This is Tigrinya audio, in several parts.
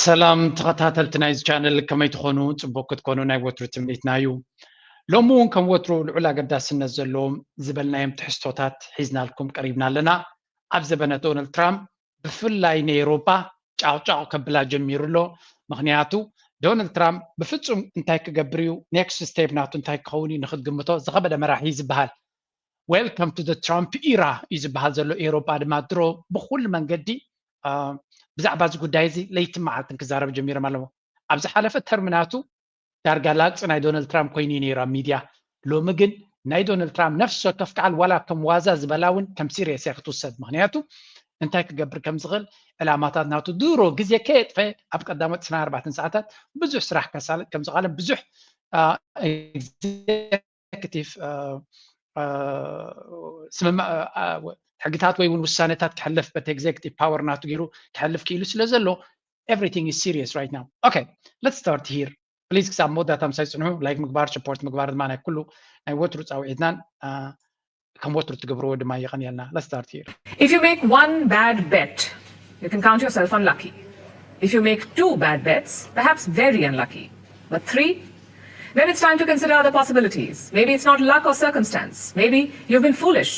سلام تخاتلت نايز channel كما يتخونوا تبوك تكونوا ناي وترو تميتنايو لومون كم وترو العلا قداس نزلهم زبلنا يم تحستوتات حيزنا لكم قريبنا لنا أبزبنا دونالد ترامب بفلاي نيروباጫው ከብላ ጀሚሩሎ ምክንያቱ ዶናልድ ትራምፕ በፍጹም እንታይ ክገብርዩ ኔክስት ስቴፕ ናቱ እንታይ ክኸውን ንኽትግምቶ ዝኸበደ መራሒ ዝበሃል ዌልካም ቱ ዘ ትራምፕ ኢራ እዩ ዝበሃል ዘሎ ኤሮጳ ድማ ድሮ ብኩሉ መንገዲ ብዛዕባ እዚ ጉዳይ እዚ ለይቲ መዓልትን ክዛረብ ጀሚሮም ኣለዎ ኣብ ዝሓለፈ ተርሚናቱ ዳርጋ ላቅፂ ናይ ዶናልድ ትራምፕ ኮይኑ ነይሩ ኣብ ሚድያ ሎሚ ግን ናይ ዶናልድ ትራምፕ ነፍሱ ወከፍ ከዓል ዋላ ከም ዋዛ ዝበላ እውን ከም ሲሪየስ እያ ክትውሰድ ምክንያቱ እንታይ ክገብር ከም ዝኽእል ዕላማታት ናቱ ድሮ ግዜ ከየጥፈ ኣብ ቀዳሞት 24 ሰዓታት ብዙሕ ስራሕ ከሳልጥ ከም ዝቃለም ብዙሕ ኤግዜክቲቭ ሕግታት ወይ እውን ውሳኔታት ክሕልፍ በት ኤግዜክቲቭ ፓወር ናቱ ገይሩ ክሕልፍ ክኢሉ ስለ ዘሎ everything is serious right now. Okay, let's start here. Please ክሳብ መወዳእታ ምሳይ ፅንሑ ላይክ ምግባር ሰፖርት ምግባር ድማ ናይ ኩሉ ናይ ወትሩ ፃውዒትናን ከም ወትሩ ትገብርዎ ድማ ይኽእልና. Let's start here. If you make one bad bet, you can count yourself unlucky. If you make two bad bets, perhaps very unlucky. But three, then it's time to consider other possibilities. Maybe it's not luck or circumstance. Maybe you've been foolish.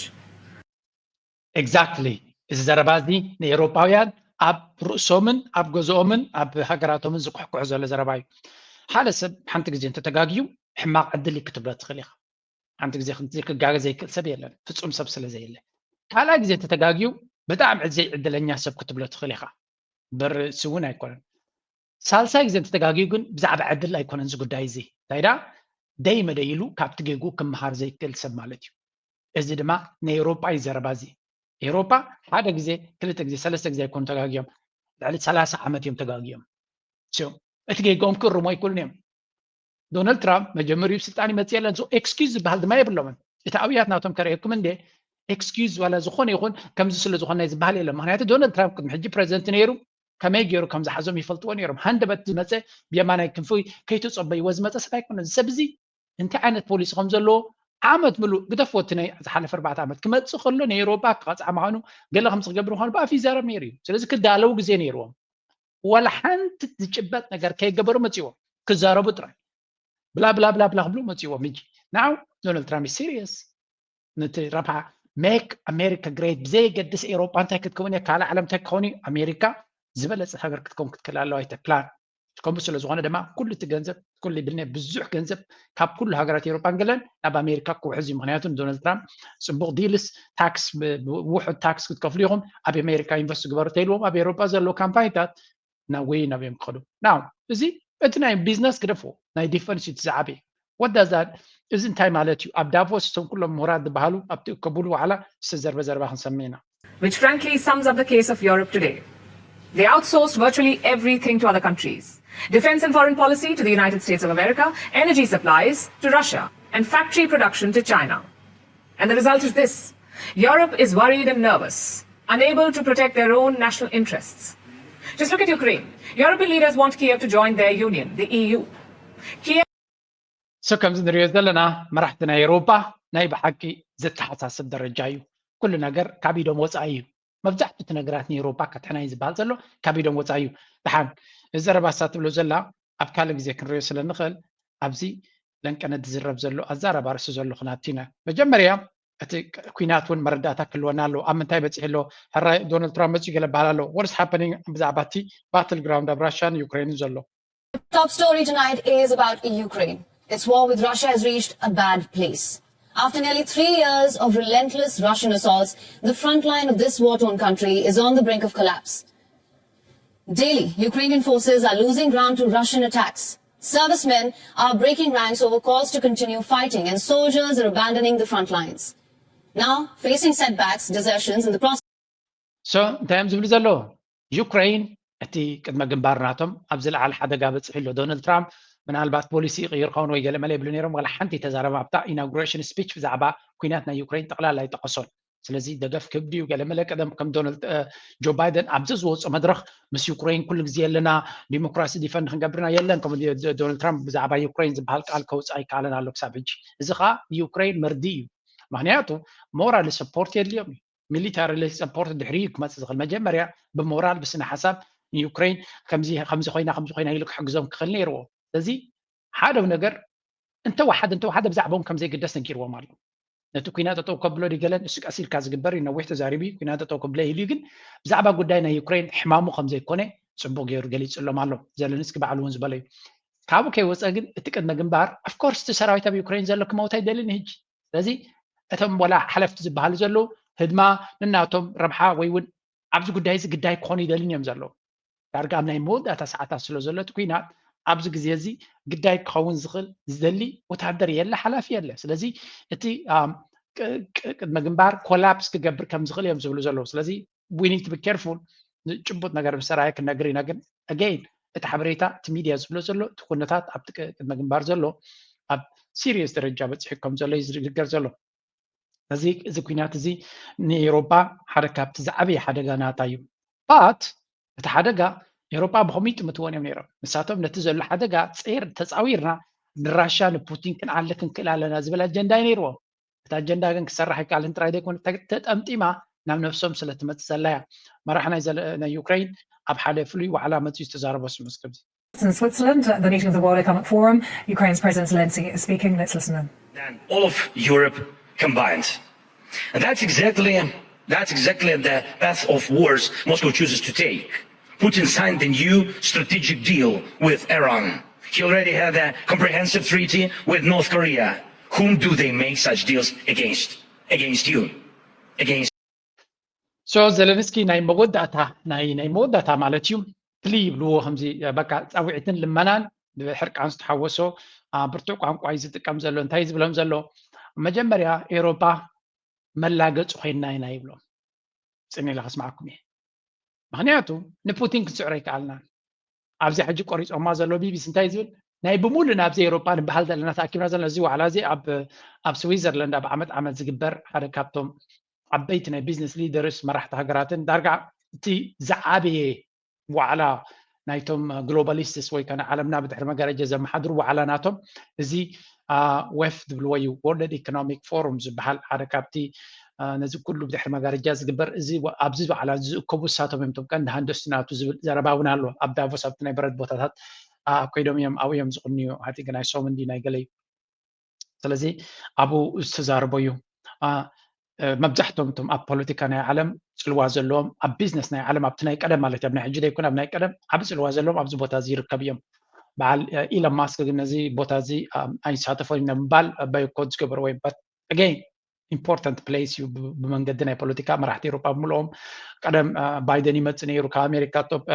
Exactly. እዚ ዘረባ እዚ ንኤውሮጳውያን ኣብ ርእሶምን ኣብ ገዝኦምን ኣብ ሃገራቶምን ዝቁሕቁሕ ዘሎ ዘረባ እዩ ሓደ ሰብ ሓንቲ ግዜ እንተተጋግዩ ሕማቅ ዕድል ክትብሎ ትኽእል ኢኻ ሓንቲ ግዜ ክጋገዝ ዘይክእል ሰብ የለን ፍጹም ሰብ ስለ ዘየለ ካልኣይ ግዜ እንተተጋግዩ ብጣዕሚ ዘይዕድለኛ ሰብ ክትብሎ ትኽእል ኢኻ በርእሲ እውን ኣይኮነን ሳልሳይ ግዜ እንተተጋግዩ ግን ብዛዕባ ዕድል ኣይኮነን እዚ ጉዳይ እዚ እንታይ ዳ ደይ መደይሉ ካብቲ ጌጉ ክመሃር ዘይክእል ሰብ ማለት እዩ እዚ ድማ ንኤውሮጳ እዩ ዘረባ እዚ ኤውሮጳ ሓደ ግዜ ክልተ ግዜ ሰለስተ ግዜ ኣይኮኑ ተጋጊዮም ልዕሊ 30 ዓመት እዮም ተጋጊዮም እቲ ጌጎም ክርሞ ኣይክእሉን እዮም ዶናልድ ትራምፕ መጀመሪኡ ስልጣን ይመፅእ የለን ኤክስኪውዝ ዝበሃል ድማ የብሎምን እቲ ኣብያት ናቶም ከርእየኩም እንዴ ኤክስኪውዝ ዋላ ዝኾነ ይኹን ከምዚ ስለ ዝኾነ ዝበሃል የለን ምክንያቱ ዶናልድ ትራምፕ ቅድሚ ሕጂ ፕሬዚደንት ነይሩ ከመይ ገይሩ ከም ዝሓዞም ይፈልጥዎ ነይሮም ሃንደበት ዝመፀ ብየማናይ ክንፊ ከይተፀበይዎ ዝመፀ ሰብ ኣይኮነን ሰብ እዚ እንታይ ዓይነት ፖሊሲ ከም ዘለዎ ዓመት ሙሉእ ግደፎት ናይ ዝሓለፈ 4 ዓመት ክመፅእ ከሎ ንኤውሮጳ ክቐፅዓ ምዃኑ ገለ ከም ዝገብር ምዃኑ ብኣፍ ይዛረብ ነይሩ እዩ ስለዚ ክዳለው ግዜ ነይርዎም ወላ ሓንቲ ዝጭበጥ ነገር ከይገበሩ መፅዎም ክዛረቡ ጥራይ ብላ ብላ ብላ ብላ ክብሉ መፅዎም እንጂ ናው ዶናልድ ትራምፕ ሲሪየስ ነቲ ረብሓ ሜክ ኣሜሪካ ግሬት ብዘይገድስ ኤውሮጳ እንታይ ክትከውን እያ ካልእ ዓለም እንታይ ክኸውን እዩ ኣሜሪካ ዝበለፀ ሃገር ክትከውን ክትክእል ኣለዋ ይተ ፕላን ከምኡ ስለ ዝኾነ ድማ ኩሉ እቲ ገንዘብ ኩሉ ይብልኒ ብዙሕ ገንዘብ ካብ ኩሉ ሃገራት ኤውሮጳ ገለን ናብ ኣሜሪካ ክውሕዝ እዩ ምክንያቱ ዶናልድ ትራምፕ ፅቡቅ ዲልስ ታክስ ውሑድ ታክስ ክትከፍሉ ኢኹም ኣብ ኣሜሪካ ኢንቨስት ግበሩ ተይልዎም ኣብ ኤውሮጳ ዘለዎ ካምፓኒታት ናብ ወይ ናብ እዮም ክኸዱ ናው እዚ እቲ ናይ ቢዝነስ ክደፍዎ ናይ ዲፈንስ እዩ ትዛዓበየ ወዳዛድ እዚ እንታይ ማለት እዩ ኣብ ዳቮስ እቶም ኩሎም ምሁራት ዝበሃሉ ኣብቲ እከብሉ ዋዕላ ዝተዘርበ ዘረባ ክንሰምዕ ኢና Which frankly sums up the case of Europe today. They outsourced virtually everything to other countries. Defense and foreign policy to the United States of America, energy supplies to Russia, and factory production to China. And the result is this. Europe is worried and nervous, unable to protect their own national interests. Just look at Ukraine. European leaders want Kiev to join their union, the EU. Kiev... So comes in the ዘለና መራሕቲ ናይ ኤውሮጳ ናይ ብሓቂ ዘተሓሳስብ ደረጃ እዩ ኩሉ ነገር ካቢዶም ወፃኢ እዩ መብዛሕትኡ እቲ ነገራት ንኤውሮጳ ከትሕና እዩ ዝበሃል ዘሎ ካቢዶም ወፃኢ እዩ ድሓን እዚ ዘረባሳ ትብሎ ዘላ ኣብ ካልእ ግዜ ክንሪኦ ስለ ንኽእል ኣብዚ ለንቀነድ ዝረብ ዘሎ ኣዛረባ ርእሲ ዘሎ ኩናት ኢና መጀመርያ እቲ ኩናት እውን መረዳእታ ክህልወና ኣለዎ ኣብ ምንታይ በፂሕ ኣሎ ሕራይ ዶናልድ ትራምፕ መፂኡ ገለ በሃል ኣሎ ወርስ ሃፐኒንግ ብዛዕባ እቲ ባትል ግራውንድ ኣብ ራሽያን ዩክሬንን ዘሎ Top story tonight is about Ukraine. Its war with Russia has reached a bad place. After nearly 3 years of relentless Russian assaults, the front line of this war-torn country is on the brink of collapse. Daily, Ukrainian forces are losing ground to Russian attacks. Servicemen are breaking ranks over calls to continue fighting, and soldiers are abandoning the front lines. Now, facing setbacks, desertions in the process... So, እንታይ ዝብሉ ዘሎ ዩክሬን እቲ ቅድመ ግንባር ናቶም ኣብ ዝለዓለ ሓደጋ በፂሑ ኣሎ ዶናልድ ትራምፕ ምናልባት ፖሊሲ ይቕይር ከውን ወይ ገለ መለ ይብሉ ነይሮም ዋላ ሓንቲ ተዛረባ ኣብታ ኢናጉሬሽን ስፒች ብዛዕባ ኩናት ናይ ዩክሬን ጠቕላላ ይጠቐሶን ስለዚ ደገፍ ክብዲ እዩ ገለ መለ ቀደም ከም ዶናልድ ጆ ባይደን ኣብዚ ዝወፁ መድረኽ ምስ ዩክሬን ኩሉ ግዜ የለና ዲሞክራሲ ዲፈንድ ክንገብርና የለን ከም ዶናልድ ትራምፕ ብዛዕባ ዩክሬን ዝበሃል ቃል ከውፅእ ኣይከኣለን ኣሎ ክሳብ ሕጂ እዚ ከዓ ዩክሬን መርዲ እዩ ምክንያቱ ሞራል ሰፖርት የድልዮም እዩ ሚሊታሪ ሰፖርት ድሕሪ ክመፅእ ዝኽእል መጀመርያ ብሞራል ብስነ ሓሳብ يوكرين خمزي خوينا يلك حجزهم كخلنا يروه لذي حدا ونجر انت واحد بزعبهم كم زي قداس نكيروا مالهم نتو كينات تو قبلو دي قالن اسك اسيل كاز جبر انه وحده زاربي كينات تو قبله يليغن بزعبا غداينا يوكرين حمامو خم زي كونه صبو غير غليص له مالو زلنسك بعلون زبلي كابو كي وصا ግን እትቀድመ ግንባር ኦፍ ኮርስ ተሰራዊት ኣብ ዩክሬን ዘሎ ክመውታ ይደልን ህጅ ስለዚ እቶም ወላ ሓለፍቲ ዝበሃሉ ዘሎ ህድማ ንናቶም ረብሓ ወይ ውን ኣብዚ ጉዳይ እዚ ግዳይ ክኾኑ ይደልን እዮም ዘሎ ዳርጋ ኣብ ናይ መወዳእታ ሰዓታት ስለ ዘሎ እቲ ኩናት ኣብዚ ግዜ እዚ ግዳይ ክኸውን ዝኽእል ዝደሊ ወታደር የለ ሓላፊ የለ ስለዚ እቲ ቅድመ ግንባር ኮላፕስ ክገብር ከም ዝኽእል እዮም ዝብሉ ዘለዉ ስለዚ we need to be careful ጭቡጥ ነገር ብሰራይ ክነግር ኢና ግን again እቲ ሓበሬታ እቲ ሚድያ ዝብሎ ዘሎ እቲ ኩነታት ኣብቲ ቅድመ ግንባር ዘሎ ኣብ ሲሪየስ ደረጃ በፂሑ ከም ዘሎ ይዝርገር ዘሎ እዚ ኩናት እዚ ንኤውሮጳ ሓደ ካብቲ ዝዓበየ ሓደጋ ናታ እዩ ባት እቲ ሓደጋ ኤውሮጳ ብኸመይ ጥምትዎን እዮም ነይሮም ንሳቶም ነቲ ዘሎ ሓደጋ ተፃዊርና ንራሽያ ንፑቲን ክንዓለ ክንክእል ኣለና ዝብል ኣጀንዳ እዩ ነይርዎም እቲ ኣጀንዳ ግን ክሰራሕ ይከኣልን ጥራይ ዘይኮነ ተጠምጢማ ናብ ነፍሶም ስለትመፅእ ዘላ እያ መራሒ ናይ ዩክሬን ኣብ ሓደ ፍሉይ ዋዕላ መፅኡ ዝተዛረበ ስሙስ ከምዚ In Switzerland, the meeting of the World Economic Forum, Ukraine's President Zelensky is speaking. Let's listen in. And all of Europe combined. And that's exactly the path of wars Moscow chooses to take. Putin signed a new strategic deal with Iran. He already had a comprehensive treaty with North Korea. Whom do they make such deals against? Against you. Against So Zelensky ናይ መወዳእታ ማለት እዩ ፍልይ ይብልዎ ከምዚ በቃ ፃዊዕትን ልመናን ብሕርቃን ዝተሓወሶ ብርቱዕ ቋንቋ እዩ ዝጥቀም ዘሎ እንታይ ዝብሎም ዘሎ መጀመርያ ኤውሮጳ መላገፁ ኮይና ኢና ይብሎም ፅኒ ኢለ ክስማዓኩም እየ ምክንያቱ ንፑቲን ክንስዕሮ ይከኣልናን ኣብዚ ሕጂ ቆሪፆማ ዘሎ ቢቢሲ እንታይ ዝብል ናይ ብሙሉእ ናብዚ ኤውሮጳ ንበሃል ዘለና ተኣኪብና ዘለና እዚ ዋዕላ እዚ ኣብ ስዊዘርላንድ ኣብ ዓመት ዝግበር ሓደ ካብቶም ዓበይቲ ናይ ቢዝነስ ሊደርስ መራሕቲ ሃገራትን ዳርጋ እቲ ዝዓበየ ዋዕላ ናይቶም ግሎባሊስትስ ወይ ከነ ዓለምና ብድሕሪ መጋረጃ ዘመሓድሩ ዋዕላ ናቶም እዚ ወፍ ዝብልዎ እዩ ወርልድ ኢኮኖሚክ ፎረም ዝበሃል ሓደ ካብቲ ነዚ ኩሉ ብድሕሪ መጋረጃ ዝግበር እዚ ኣብዚ ዋዕላ ዝእከቡ ሳቶም እዮም ቶም ቀንዲ ሃንደስቲ ናቱ ዝብል ዘረባ እውን ኣሎ ኣብ ዳቮስ ኣብቲ ናይ በረድ ቦታታት ኮይዶም እዮም ኣብኡ እዮም ዝቕንዩ ሓቲገ ናይ ሶምንዲ ናይ ገለ እዩ ስለዚ ኣብኡ ዝተዛረበ እዩ መብዛሕትኦም እቶም ኣብ ፖለቲካ ናይ ዓለም ፅልዋ ዘለዎም ኣብ ቢዝነስ ናይ ዓለም ኣብቲ ናይ ቀደም ማለት ኣብ ናይ ሕጂ ዘይኮነ ኣብ ናይ ቀደም ዓብ ፅልዋ ዘለዎም ኣብዚ ቦታ እዚ ይርከብ እዮም በዓል ኢሎን ማስክ ግን ነዚ ቦታ እዚ ኣይሳተፎን ንምባል ባይኮት ዝገበሮ ወይ ኣገይን ኢምፖርታንት ፕሌስ እዩ ብመንገዲ ናይ ፖለቲካ መራሕቲ ኤውሮጳ ብምልኦም ቀደም ባይደን ይመፅእ ነይሩ ካብ ኣሜሪካ ቶፕ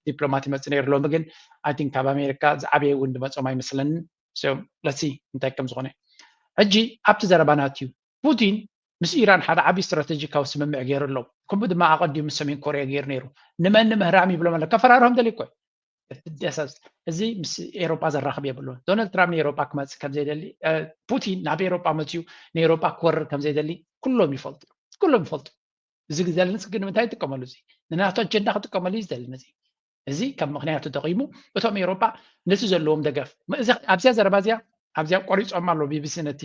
ዲፕሎማት ይመፅእ ነይሩ ሎሚ ግን ኣይ ቲንክ ካብ ኣሜሪካ ዝዓበየ እውን ድመፆም ኣይመስለንን ለሲ እንታይ ከም ዝኾነ ሕጂ ኣብቲ ዘረባናት እዩ ፑቲን ምስ ኢራን ሓደ ዓብዪ ስትራቴጂካዊ ስምምዕ ገይሩ ኣሎ ከምኡ ድማ ኣቐዲሙ ምስ ሰሜን ኮርያ ገይሩ ነይሩ ንመን ምህራም ይብሎም ኣሎ ከፈራርሆም ደሊ ኮይ እዚ ምስ ኤውሮጳ ዘራኽብ የብሉን ዶናልድ ትራምፕ ንኤውሮጳ ክመፅእ ከም ዘይደሊ ፑቲን ናብ ኤውሮጳ መፅኡ ንኤውሮጳ ክወርር ከም ዘይደሊ ኩሎም ይፈልጡ እዚ ዘለንስኪ ግን ንምንታይ ይጥቀመሉ እዚ ንናቶ ኣጀንዳ ክጥቀመሉ እዩ ዝደሊ ነዚ እዚ ከም ምክንያቱ ተቂሙ እቶም ኤውሮጳ ነቲ ዘለዎም ደገፍ ኣብዚያ ዘረባ እዚያ ኣብዚያ ቆሪፆም ኣሎ ቢቢሲ ነቲ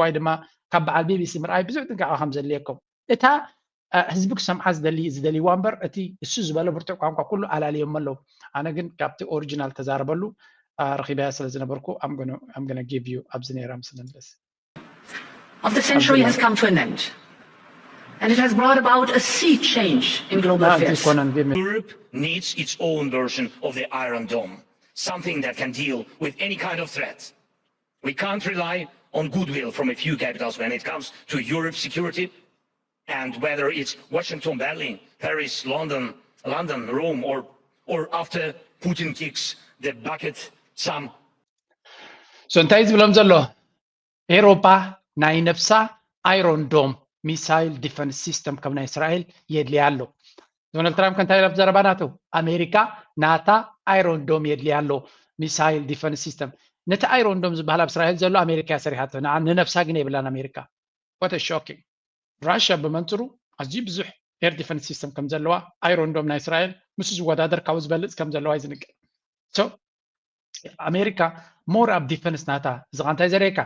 ዋይ ድማ ካብ በዓል ቢቢሲ ምርኣይ ብዙሕ ጥንቃቐ ከም ዘድልየኩም እታ ህዝቢ ክሰምዓ ዝደልይዋ እምበር እቲ እሱ ዝበለ ብርቱዕ ቋንቋ ኩሉ ኣላልዮም ኣለዉ ኣነ ግን ካብቲ ኦሪጂናል ተዛረበሉ ረኺበያ ስለ ዝነበርኩ I'm gonna give you ኣብዚ ነይራ ምስሊ ንመለስ of the century has come to an end and it has brought about a sea change in global affairs. Europe needs its own version of the Iron Dome, something that can deal with any kind of threat. We can't rely on goodwill from a few capitals when it comes to Europe's security, and whether it's Washington, Berlin, Paris, London, Rome, or after Putin kicks the bucket, some. So እንታይ ዝብሎም ዘሎ ኤውሮጳ ናይ ነፍሳ አይሮን ዶም ሚሳይል ዲፈንስ ሲስተም ከም ናይ እስራኤል የድልያ ኣሎ ዶናልድ ትራምፕ ከንታይ ኢሎም ዘረባናቱ ኣሜሪካ ናታ አይሮን ዶም የድልያ ኣሎ ሚሳይል ዲፈንስ ሲስተም ነቲ አይሮን ዶም ዝበሃል ኣብ እስራኤል ዘሎ ኣሜሪካ ሰሪሓቶ ንነፍሳ ግን የብላን ኣሜሪካ what a shocking ራሽያ ብመንፅሩ ኣዝዩ ብዙሕ ኤር ዲፈንስ ሲስተም ከም ዘለዋ አይሮን ዶም ናይ እስራኤል ምስ ዝወዳደር ካብኡ ዝበልፅ ከም ዘለዋ ይዝንቅል so ኣሜሪካ ሞር ኣብ ዲፈንስ ናታ እዚ እንታይ ዘርእየካ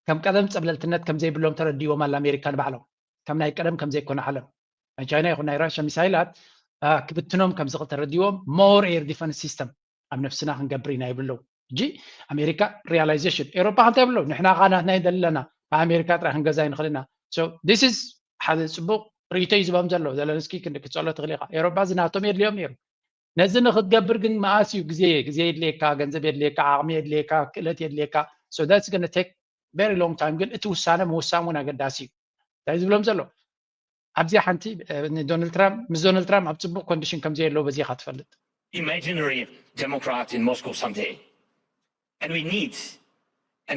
ከም ቀደም ፀብለልትነት ከም ዘይብሎም ተረዲዎም ኣላ ኣሜሪካ ንባዕሎም ከም ናይ ቀደም ከም ዘይኮነ ዓለም ናይ ቻይና ይኹን ናይ ራሽያ ሚሳይላት كبتنهم كم زغل ترديوم more air defense system أم نفسنا خنقبرينا يبلو جي أمريكا realization أوروبا هنتبلو نحنا غانا نايدلنا أمريكا راح نجزاين خلينا so this is هذا سبوق ريتيز بامزلو زلنسكي كنك تصلوا تغليقة أوروبا زنا تومير اليوم يرو نزلنا خد قبر جن ماسيو جزية ليكا جنزب ليكا عمية ليكا كلت ليكا so that's gonna take very long time جن اتوسانا موسامونا قداسيو تايز بلامزلو أبزي حنتي دونالد ترامب مش دونالد ترامب أبصبو كونديشن كم زي اللو بزي خاتفلت imaginary democrat in Moscow someday. And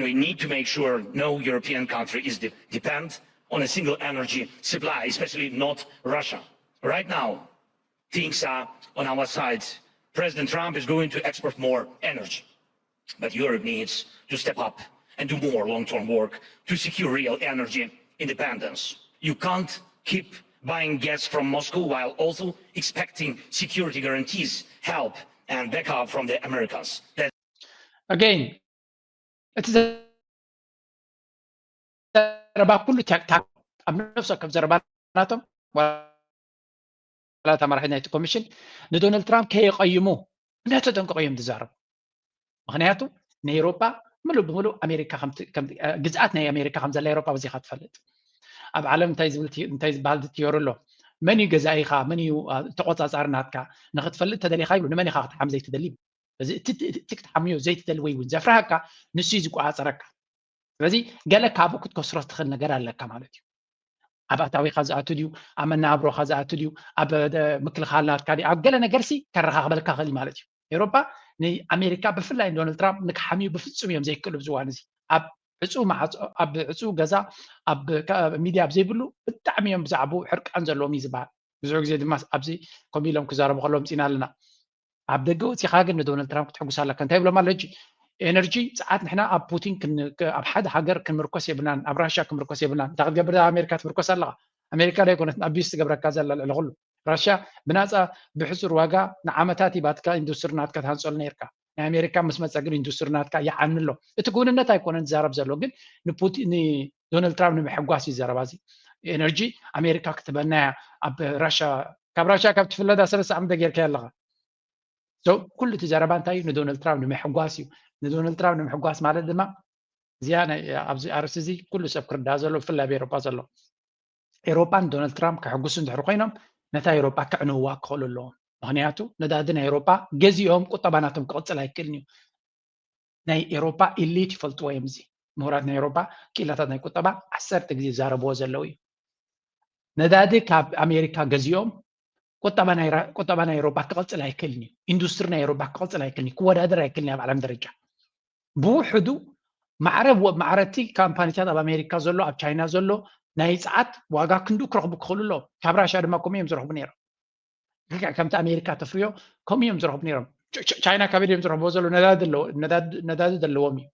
we need to make sure no European country is dependent on a single energy supply, especially not Russia. Right now, things are on our side. President Trump is going to export more energy. But Europe needs to step up and do more long-term work to secure real energy independence. You can't keep buying gas from Moscow while also expecting security guarantees, help, and backup from the Americans. again it's زربا كله تاك أم نفسه كم زرباناتهم ولا تمر حين كوميشن ندونالد ترامب كي يقيموه لا تدون قيم تزارب مخنياتو نيروبا ملو بملو أمريكا كم جزءاتنا أمريكا خمسة لأوروبا وزي خط فلت أب عالم تايز بالد تيورلو مني جزائيخا مني تقطع صارناتك نخد فلت تدلي خايبلو نماني خاطر حمزة تدليب تكتحميو زي تدلوي ونزفرهاك نسيزكو عصرك ስለዚህ ገለ ካብኡ ክትከስሮ ትኽእል ነገር ኣለካ ማለት እዩ ኣብ ኣታዊኻ ዝኣቱ ድዩ ኣብ መናብሮኻ ዝኣቱ ድዩ ኣብ ምክልኻልናትካ ድዩ ኣብ ገለ ነገርሲ ከረኻኽበልካ ኽእል ማለት እዩ ኤውሮፓ ንኣሜሪካ ብፍላይ ዶናልድ ትራምፕ ንክሓምዩ ብፍፁም እዮም ዘይክእሉ ብዝዋን እዚ ኣብ ዕፁ ገዛ ኣብ ሚድያ ብዘይብሉ ብጣዕሚ እዮም ብዛዕባኡ ሕርቃን ዘለዎም እዩ ዝበሃል ብዙሕ ግዜ ድማ ኣብዚ ከምኡ ኢሎም ክዛረቡ ከለዎም ፅና ኣለና ኣብ ደገ ወፂኻ ግን ንዶናልድ ትራምፕ ክትሕጉስ ኣለካ እንታይ ይብሎም ኣሎ ሕጂ ኤነርጂ ሰዓት ንሕና ኣብ ፑቲን ኣብ ሓደ ሃገር ክንምርኮስ የብልናን ኣብ ራሽያ ክንምርኮስ የብልናን እንታይ ክትገብር ኣሜሪካ ትምርኮስ ኣለኻ ኣሜሪካ ዳ ይኮነት ኣቢዩስ ትገብረካ ዘላ ልዕሊ ኩሉ ራሽያ ብናፃ ብሕፁር ዋጋ ንዓመታት ይባትካ ኢንዱስትሪ ናትካ ትሃንፀሉ ነርካ ናይ ኣሜሪካ ምስ መፀ ግን ኢንዱስትሪ ናትካ ይዓኒ ኣሎ እቲ ክውንነት ኣይኮነን ዝዛረብ ዘሎ ግን ንዶናልድ ትራምፕ ንምሕጓስ እዩ ዘረባ እዚ ኤነርጂ ኣሜሪካ ክትበናያ ኣብ ራሽያ ካብ ትፍለዳ 3 ዓመት ጌርካ ኣለኻ ኩሉ እቲ ዘረባ እንታይ እዩ ንዶናልድ ትራምፕ ንምሕጓስ እዩ ንዶናልድ ትራምፕ ንምሕጓስ ማለት ድማ እዚኣ ኣብዚ ኣርእስቲ እዚ ኩሉ ሰብ ክርዳእ ዘሎ ብፍላይ ኣብ ኤውሮጳ ዘሎ ኤውሮጳን ዶናልድ ትራምፕ ክሕጉሱ እንድሕር ኮይኖም ነታ ኤውሮጳ ክዕንውዋ ክኽእሉ ኣለዎም ምክንያቱ ነዳዲ ናይ ኤውሮጳ ገዚኦም ቁጠባናቶም ክቕፅል ኣይክእልን እዩ ናይ ኤውሮጳ ኢሊት ይፈልጥዎ እዮም እዚ ምሁራት ናይ ኤውሮጳ ክኢላታት ናይ ቁጠባ 10 ግዜ ይዛረብዎ ዘለው እዩ ነዳዲ ካብ ኣሜሪካ ገዚኦም ቁጠባ ናይ ኤውሮጳ ክቕፅል ኣይክእልን እዩ ኢንዱስትሪ ናይ ኤውሮጳ ክቕፅል ኣይክእልን እዩ ክወዳደር ኣይክእልን ኣብ ዓለም ደረጃ ብውሕዱ ማዕረቲ ካምፓኒታት ኣብ ኣሜሪካ ዘሎ ኣብ ቻይና ዘሎ ናይ ፀዓት ዋጋ ክንዱኡ ክረኽቡ ክኽእሉ ኣለዎም ካብ ራሽያ ድማ ከምኡ እዮም ዝረኽቡ ነይሮም ከምቲ ኣሜሪካ ተፍርዮ ከምኡ እዮም ዝረኽቡ ነይሮም ቻይና ካብ እዮም ዝረኽብዎ ዘሎ ነዳዲ ዘለዎም እዩ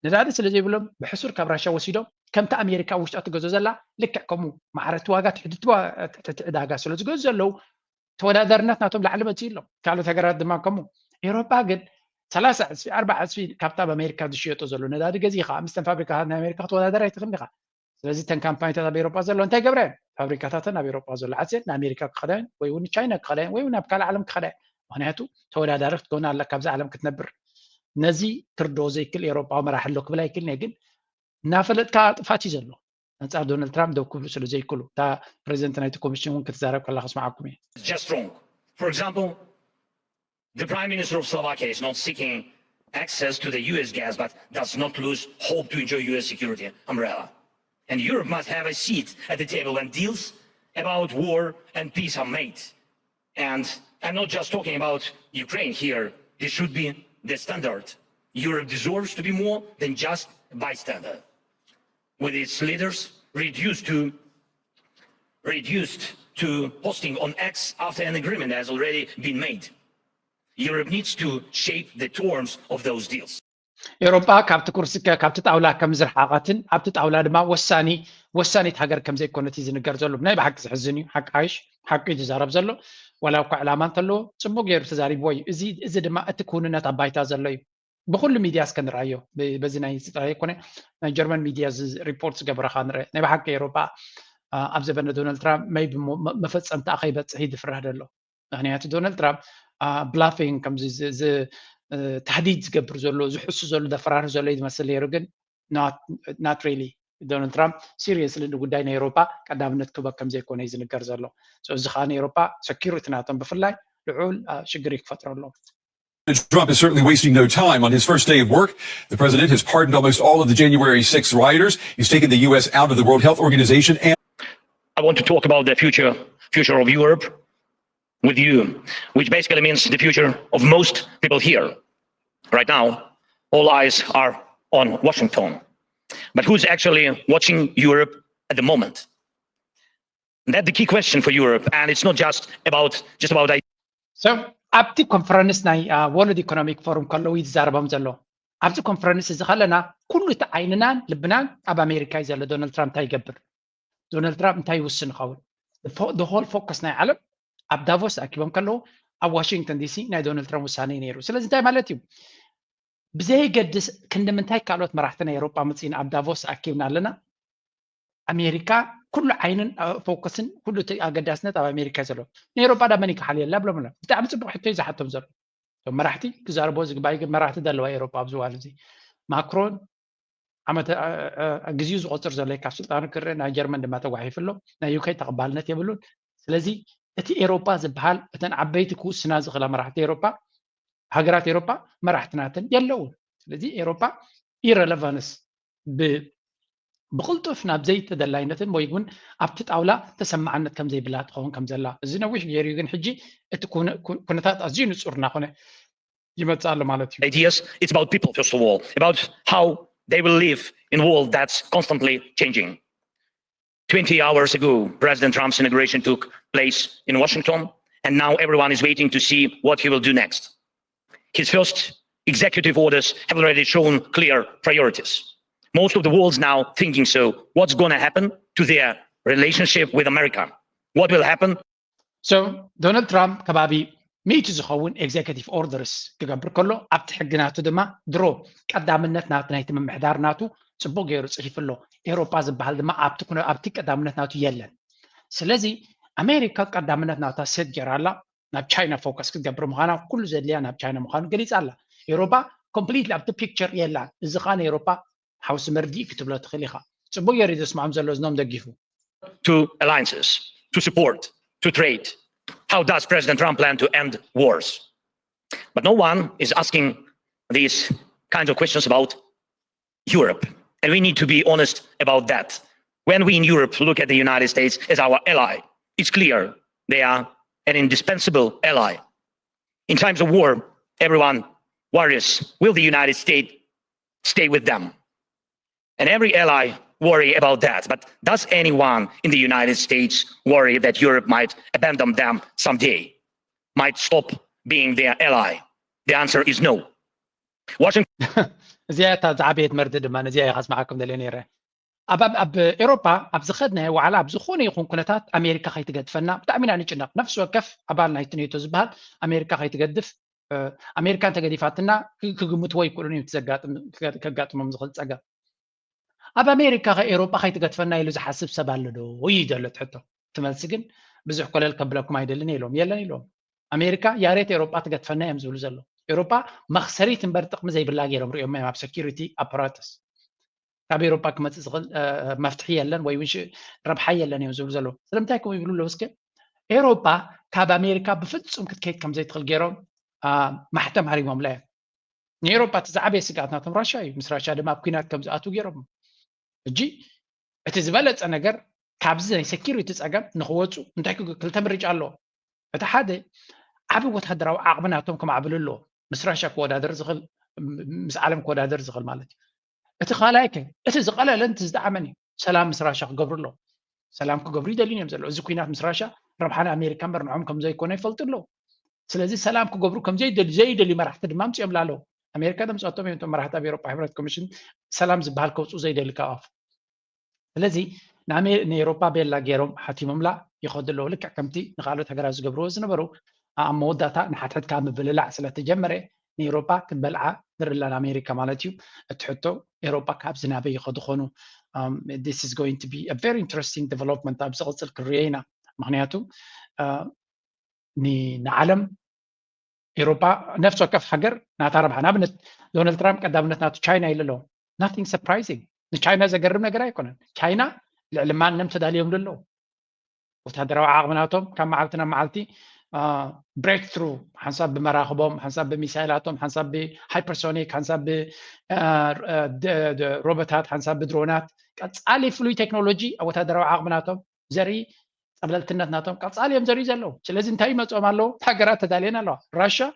ነዳዲ ስለዘይብሎም ብሕሱር ካብ ራሽያ ወሲዶም ከምቲ ኣሜሪካ ውሽጣ ትገዞ ዘላ ልክዕ ከምኡ ማዕረቲ ዋጋ ትሕቲ ዕዳጋ ስለ ዝገዙ ዘለው ተወዳዳርነት ናቶም ላዕሊ መፅኡ ኣሎም ካልኦት ሃገራት ድማ ከምኡ ኤውሮጳ ግን 30 ዕፅፊ 40 ዕፅፊ ካብታ ኣብ ኣሜሪካ ዝሽየጡ ዘሎ ነዳዲ ገዚኻ ምስተን ፋብሪካታት ናይ ኣሜሪካ ክትወዳደር ኣይትኽእልን ኢኻ ስለዚ ተን ካምፓኒታት ኣብ ኤውሮጳ ዘሎ እንታይ ገብረን ፋብሪካታተን ኣብ ኤውሮጳ ዘሎ ዓፅየን ንኣሜሪካ ክኸዳየን ወይ እውን ቻይና ክኸዳየን ወይ እውን ኣብ ካልእ ዓለም ክኸዳየን ምክንያቱ ተወዳዳሪ ክትከውን ኣለካ ኣብዚ ዓለም ክትነብር ነዚ ክርዶ ዘይክእል ኤውሮጳዊ መራሒ ኣሎ ክብል ኣይክእልን እየ ግን እናፈለጥካ ጥፋት እዩ ዘሎ አንጻር ዶናልድ ትራምፕ ደው ክብሉ ስለ ዘይክእሉ እታ ፕሬዚደንት ናይቲ ኮሚሽን እውን ክትዛረብ ከላ ክስማዓኩም እየ just wrong. For example, the Prime Minister of Slovakia is not seeking access to the US gas, but does not lose hope to enjoy US security umbrella. And Europe must have a seat at the table when deals about war and peace are made. And I'm not just talking about Ukraine here. This should be the standard. Europe deserves to be more than just a bystander. With its leaders reduced to posting on X after an agreement has already been made. Europe needs to shape the terms of those deals. ኤውሮጳ ካብቲ ኩርሲ ካብቲ ጣውላ ከም ዝረሓቐትን ኣብቲ ጣውላ ድማ ወሳኒት ሃገር ከም ዘይኮነት እዩ ዝንገር ዘሎ ብናይ ብሓቂ ዝሕዝን እዩ ሓቂ ሓይሽ ሓቂ ዝዛረብ ዘሎ ዋላ እኳ ዕላማ እንተለዎ ፅቡቅ ገይሩ ተዛሪብዎ እዩ እዚ ድማ እቲ ክውንነት ኣብ ባይታ ዘሎ እዩ ብኩሉ ሚድያ እስከንርአዮ በዚ ናይ ጥራይ ኮነ ናይ ጀርመን ሚድያ ሪፖርት ዝገበረካ ንርአ ናይ ብሓቂ ኤውሮጳ ኣብ ዘበነ ዶናልድ ትራምፕ መይ መፈፀምቲ ከይበፅሕ ይድፍራሕ ዘሎ ምክንያቱ ዶናልድ ትራምፕ ብላፊንግ ከምዚ ተህዲድ ዝገብር ዘሎ ዝሕሱ ዘሎ ዘፈራርህ ዘሎ ይመስል ነይሩ ግን not really ዶናልድ ትራምፕ ሲሪየስሊ ንጉዳይ ናይ ኤውሮፓ ቀዳምነት ክህቦ ከም ዘይኮነ እዩ ዝንገር ዘሎ እዚ ከዓ ንኤውሮፓ ሴኪሪቲ ናቶም ብፍላይ ልዑል ሽግር ክፈጥሮ ኣሎ Trump is certainly wasting no time. On his first day of work, the president has pardoned almost all of the January 6th rioters. He's taken the U.S. out of the World Health Organization. And I want to talk about the future of Europe with you, which basically means the future of most people here. Right now, all eyes are on Washington. But who's actually watching Europe at the moment? That's the key question for Europe, and it's not just about So, ኣብቲ ኮንፈረንስ ናይ ወርልድ ኢኮኖሚክ ፎረም ከለዉ ይዛረቦም ዘሎ ኣብቲ ኮንፈረንስ እዚ ከለና ኩሉ እቲ ዓይንናን ልብናን ኣብ ኣሜሪካ እዩ ዘሎ ዶናልድ ትራምፕ እንታይ ይገብር ዶናልድ ትራምፕ እንታይ ይውስን ይኸውን the whole focus ናይ ዓለም ኣብ ዳቮስ ኣኪቦም ከለዉ ኣብ ዋሽንግተን ዲሲ ናይ ዶናልድ ትራምፕ ውሳነ ነይሩ ስለዚ እንታይ ማለት እዩ ብዘይገድስ ክንዲ ምንታይ ካልኦት መራሕቲ ናይ ኤውሮጳ መፂና ኣብ ዳቮስ ኣኪብና ኣለና ኣሜሪካ ኩሉ ዓይንን ፎከስን ኩሉ ኣገዳስነት ኣብ ኣሜሪካ ዘሎ ንኤውሮጳ ዳመን ይከሓል የላ ብሎም ብጣዕሚ ፅቡቅ ሕቶ እዩ ዝሓቶም ዘሎ እቶም መራሕቲ ክዛረቦ ዝግባይ ግን መራሕቲ ዘለዋ ኤውሮጳ ኣብዚ እዋን እዚ ማክሮን ዓመት ግዜኡ ዝቆፅር ዘሎ ካብ ስልጣኑ ክርአ ናይ ጀርመን ድማ ተጓሒፉ ኣሎ ናይ ዩኬ ተቐባልነት የብሉን ስለዚ እቲ ኤውሮጳ ዝበሃል እተን ዓበይቲ ክውስና ዝኽእላ መራሕቲ ኤውሮጳ ሃገራት ኤውሮጳ መራሕትናትን የለውን ስለዚ ኤውሮጳ ኢረለቫንስ ብቅልጡፍ ናብ ዘይተደላይነትን ወይ እውን ኣብቲ ጣውላ ተሰማዕነት ከም ዘይብላ ትኸውን ከም ዘላ እዚ ነዊሕ ገይሩ ግን ሕጂ እቲ ኩነታት ኣዝዩ ንፁር እናኾነ ይመፅእ ኣሎ ማለት እዩ ideas. It's about people, first of all, about how they will live in a world that's constantly changing. 20 hours ago, President Trump's inauguration took place in Washington, and now everyone is waiting to see what he will do next. His first executive orders have already shown clear priorities. Most of the world's now thinking, so what's going to happen to their relationship with America? What will happen? So, Donald Trump ከባቢ ሚእቲ ዝኸውን ኤግዜኪቲቭ ኦርደርስ ክገብር ከሎ ኣብቲ ሕግናቱ ድማ ድሮ ቀዳምነት ናይቲ ምምሕዳር ናቱ ፅቡቅ ገይሩ ፅሒፍ ኣሎ ኤውሮጳ ዝበሃል ድማ ኣብቲ ቀዳምነት ናቱ የለን ስለዚ ኣሜሪካ ቀዳምነት ናታ ሴት ገይራ ኣላ ናብ ቻይና ፎከስ ክትገብር ምዃና ኩሉ ዘድልያ ናብ ቻይና ምዃኑ ገሊፃ ኣላ ኤውሮጳ ኮምፕሊትሊ ኣብቲ ፒክቸር የላ እዚ ከዓ ንኤውሮጳ ሓውሲ መርዲእ ክትብሎ ትኽእል ኢኻ ፅቡቅ ገይሩ ዘስማዖም ዘሎ ዝኖም ደጊፉ to alliances, to support, to trade. How does President Trump plan to end wars? But no one is asking these kinds of questions about Europe. And we need to be honest about that. When we in Europe look at the United States as our ally, it's clear they are an indispensable ally. In times of war, everyone worries, will the United States stay with them? And every ally worry about that. But does anyone in the United States worry that Europe might abandon them someday, might stop being their ally? The answer is no. Washington. እዚኣታ ዝዓበየት መርዲ ድማ ነዚኣ ይኸስማዓኩም ደልየ ነይረ ኣብ ኤውሮጳ ኣብ ዝኸድናዮ ዋዕላ ኣብ ዝኾነ ይኹን ኩነታት ኣሜሪካ ከይትገድፈና ብጣዕሚ ኢና ንጭነቕ ነፍሲ ወከፍ ኣባል ናይቲ ኔቶ ዝበሃል ኣሜሪካ ከይትገድፍ ኣሜሪካ እንተገዲፋትና ክግምትዎ ይክእሉን እዩ ከጋጥሞም ዝኽእል ፀገም ኣብ ኣሜሪካ ኤውሮጳ ከይትገድፈና ኢሉ ዝሓስብ ሰብ ኣሎ ዶ እዩ ዘሎ ትሕቶ ትመልሲ ግን ብዙሕ ኮለል ከብለኩም አይደልን ኢሎም የለን ኢሎም ኣሜሪካ ያሬት ኤውሮጳ ትገድፈና እዮም ዝብሉ ዘሎ ኤውሮጳ መኽሰሪት እምበር ጥቕሚ ዘይብላ ገይሮም ሪኦም ኣብ ሴኪሪቲ ኣፓራተስ ካብ ኤውሮጳ ክመፅእ ዝኽእል መፍትሒ የለን ወይ እውን ረብሓ የለን እዮም ዝብሉ ዘሎ ስለምንታይ ከምኡ ይብሉ ኣለዉ እስከ ኤውሮጳ ካብ ኣሜሪካ ብፍፁም ክትከይድ ከም ዘይትኽእል ገይሮም ማሕተም ሃሪሞምላ እዮም ንኤውሮጳ እቲ ዝዓበየ ስጋኣት ናቶም ራሻ እዩ ምስ ራሻ ድማ ኣብ ኩናት ከም ዝኣትዉ ገይሮም እጂ እቲ ዝበለፀ ነገር ካብዚ ናይ ሴኪሪቲ ፀገም ንኽወፁ እንታይ ክልተ ምርጫ ኣለዎ እቲ ሓደ ዓብ ወታደራዊ ዓቕሚ ናቶም ከማዕብሉ ኣለዎ ምስ ራሻ ክወዳደር ዝኽእል ምስ ዓለም ክወዳደር ዝኽእል ማለት እዩ እቲ ካልኣይ ከ እቲ ዝቐለለ እቲ ዝጠዓመን እዩ ሰላም ምስ ራሻ ክገብሩ ኣለዎ ሰላም ክገብሩ ይደልዩን እዮም ዘለዎ እዚ ኩናት ምስ ራሻ ረብሓና ኣሜሪካ እምበር ንዖም ከም ዘይኮነ ይፈልጡ ኣለዉ ስለዚ ሰላም ክገብሩ ከም ዘይደልዩ መራሕቲ ድማ ምፅኦም ኣለዉ ኣሜሪካ ደምፅኣቶም እዮም እቶም መራሕቲ ኣብ ኤውሮጳ ሕብረት ኮሚሽን ሰላም ዝበሃል ከውፅኡ ዘይደሊ ካብ ኣፍ ስለዚ ንኤውሮጳ ቤላ ገይሮም ሓቲሞምላ ይኸዱ ኣለዉ ልክዕ ከምቲ ንካልኦት ሃገራት ዝገብርዎ ዝነበሩ ኣብ መወዳእታ ንሓትሕትካ ምብልላዕ ስለተጀመረ ንኤውሮጳ ክንበልዓ ንርላ ንኣሜሪካ ማለት እዩ እቲ ሕቶ ኤውሮጳ ካብ ዝናበይ ይኸዱ ኮኑ this is going to be a very interesting development ኣብ ዝቕፅል ክርዮ ኢና ምክንያቱ ንዓለም ኤውሮጳ ነፍስ ወከፍ ሃገር ናታ ረብሓ ንኣብነት ዶናልድ ትራምፕ ቀዳምነት ናቱ ቻይና ኢሉ nothing surprising ንቻይና ዘገርም ነገር ኣይኮነን ቻይና ልዕሊ ማንም ተዳልዮም ኣለዉ ወታደራዊ ዓቕምናቶም ካብ መዓልቲ ናብ መዓልቲ ብሬክ ትሩ ሓንሳብ ብመራኽቦም ሓንሳብ ብሚሳይላቶም ሓንሳብ ብሃይፐርሶኒክ ሓንሳብ ብሮቦታት ሓንሳብ ብድሮናት ቀፃሊ ፍሉይ ቴክኖሎጂ ኣብ ወታደራዊ ዓቕምናቶም ዘርኢ ፀብለልትነት ናቶም ቀፃሊ እዮም ዘርኢ ዘለዉ ስለዚ እንታይ ይመፅኦም ኣለዉ ሃገራት ተዳልየን ኣለዋ ራሽያ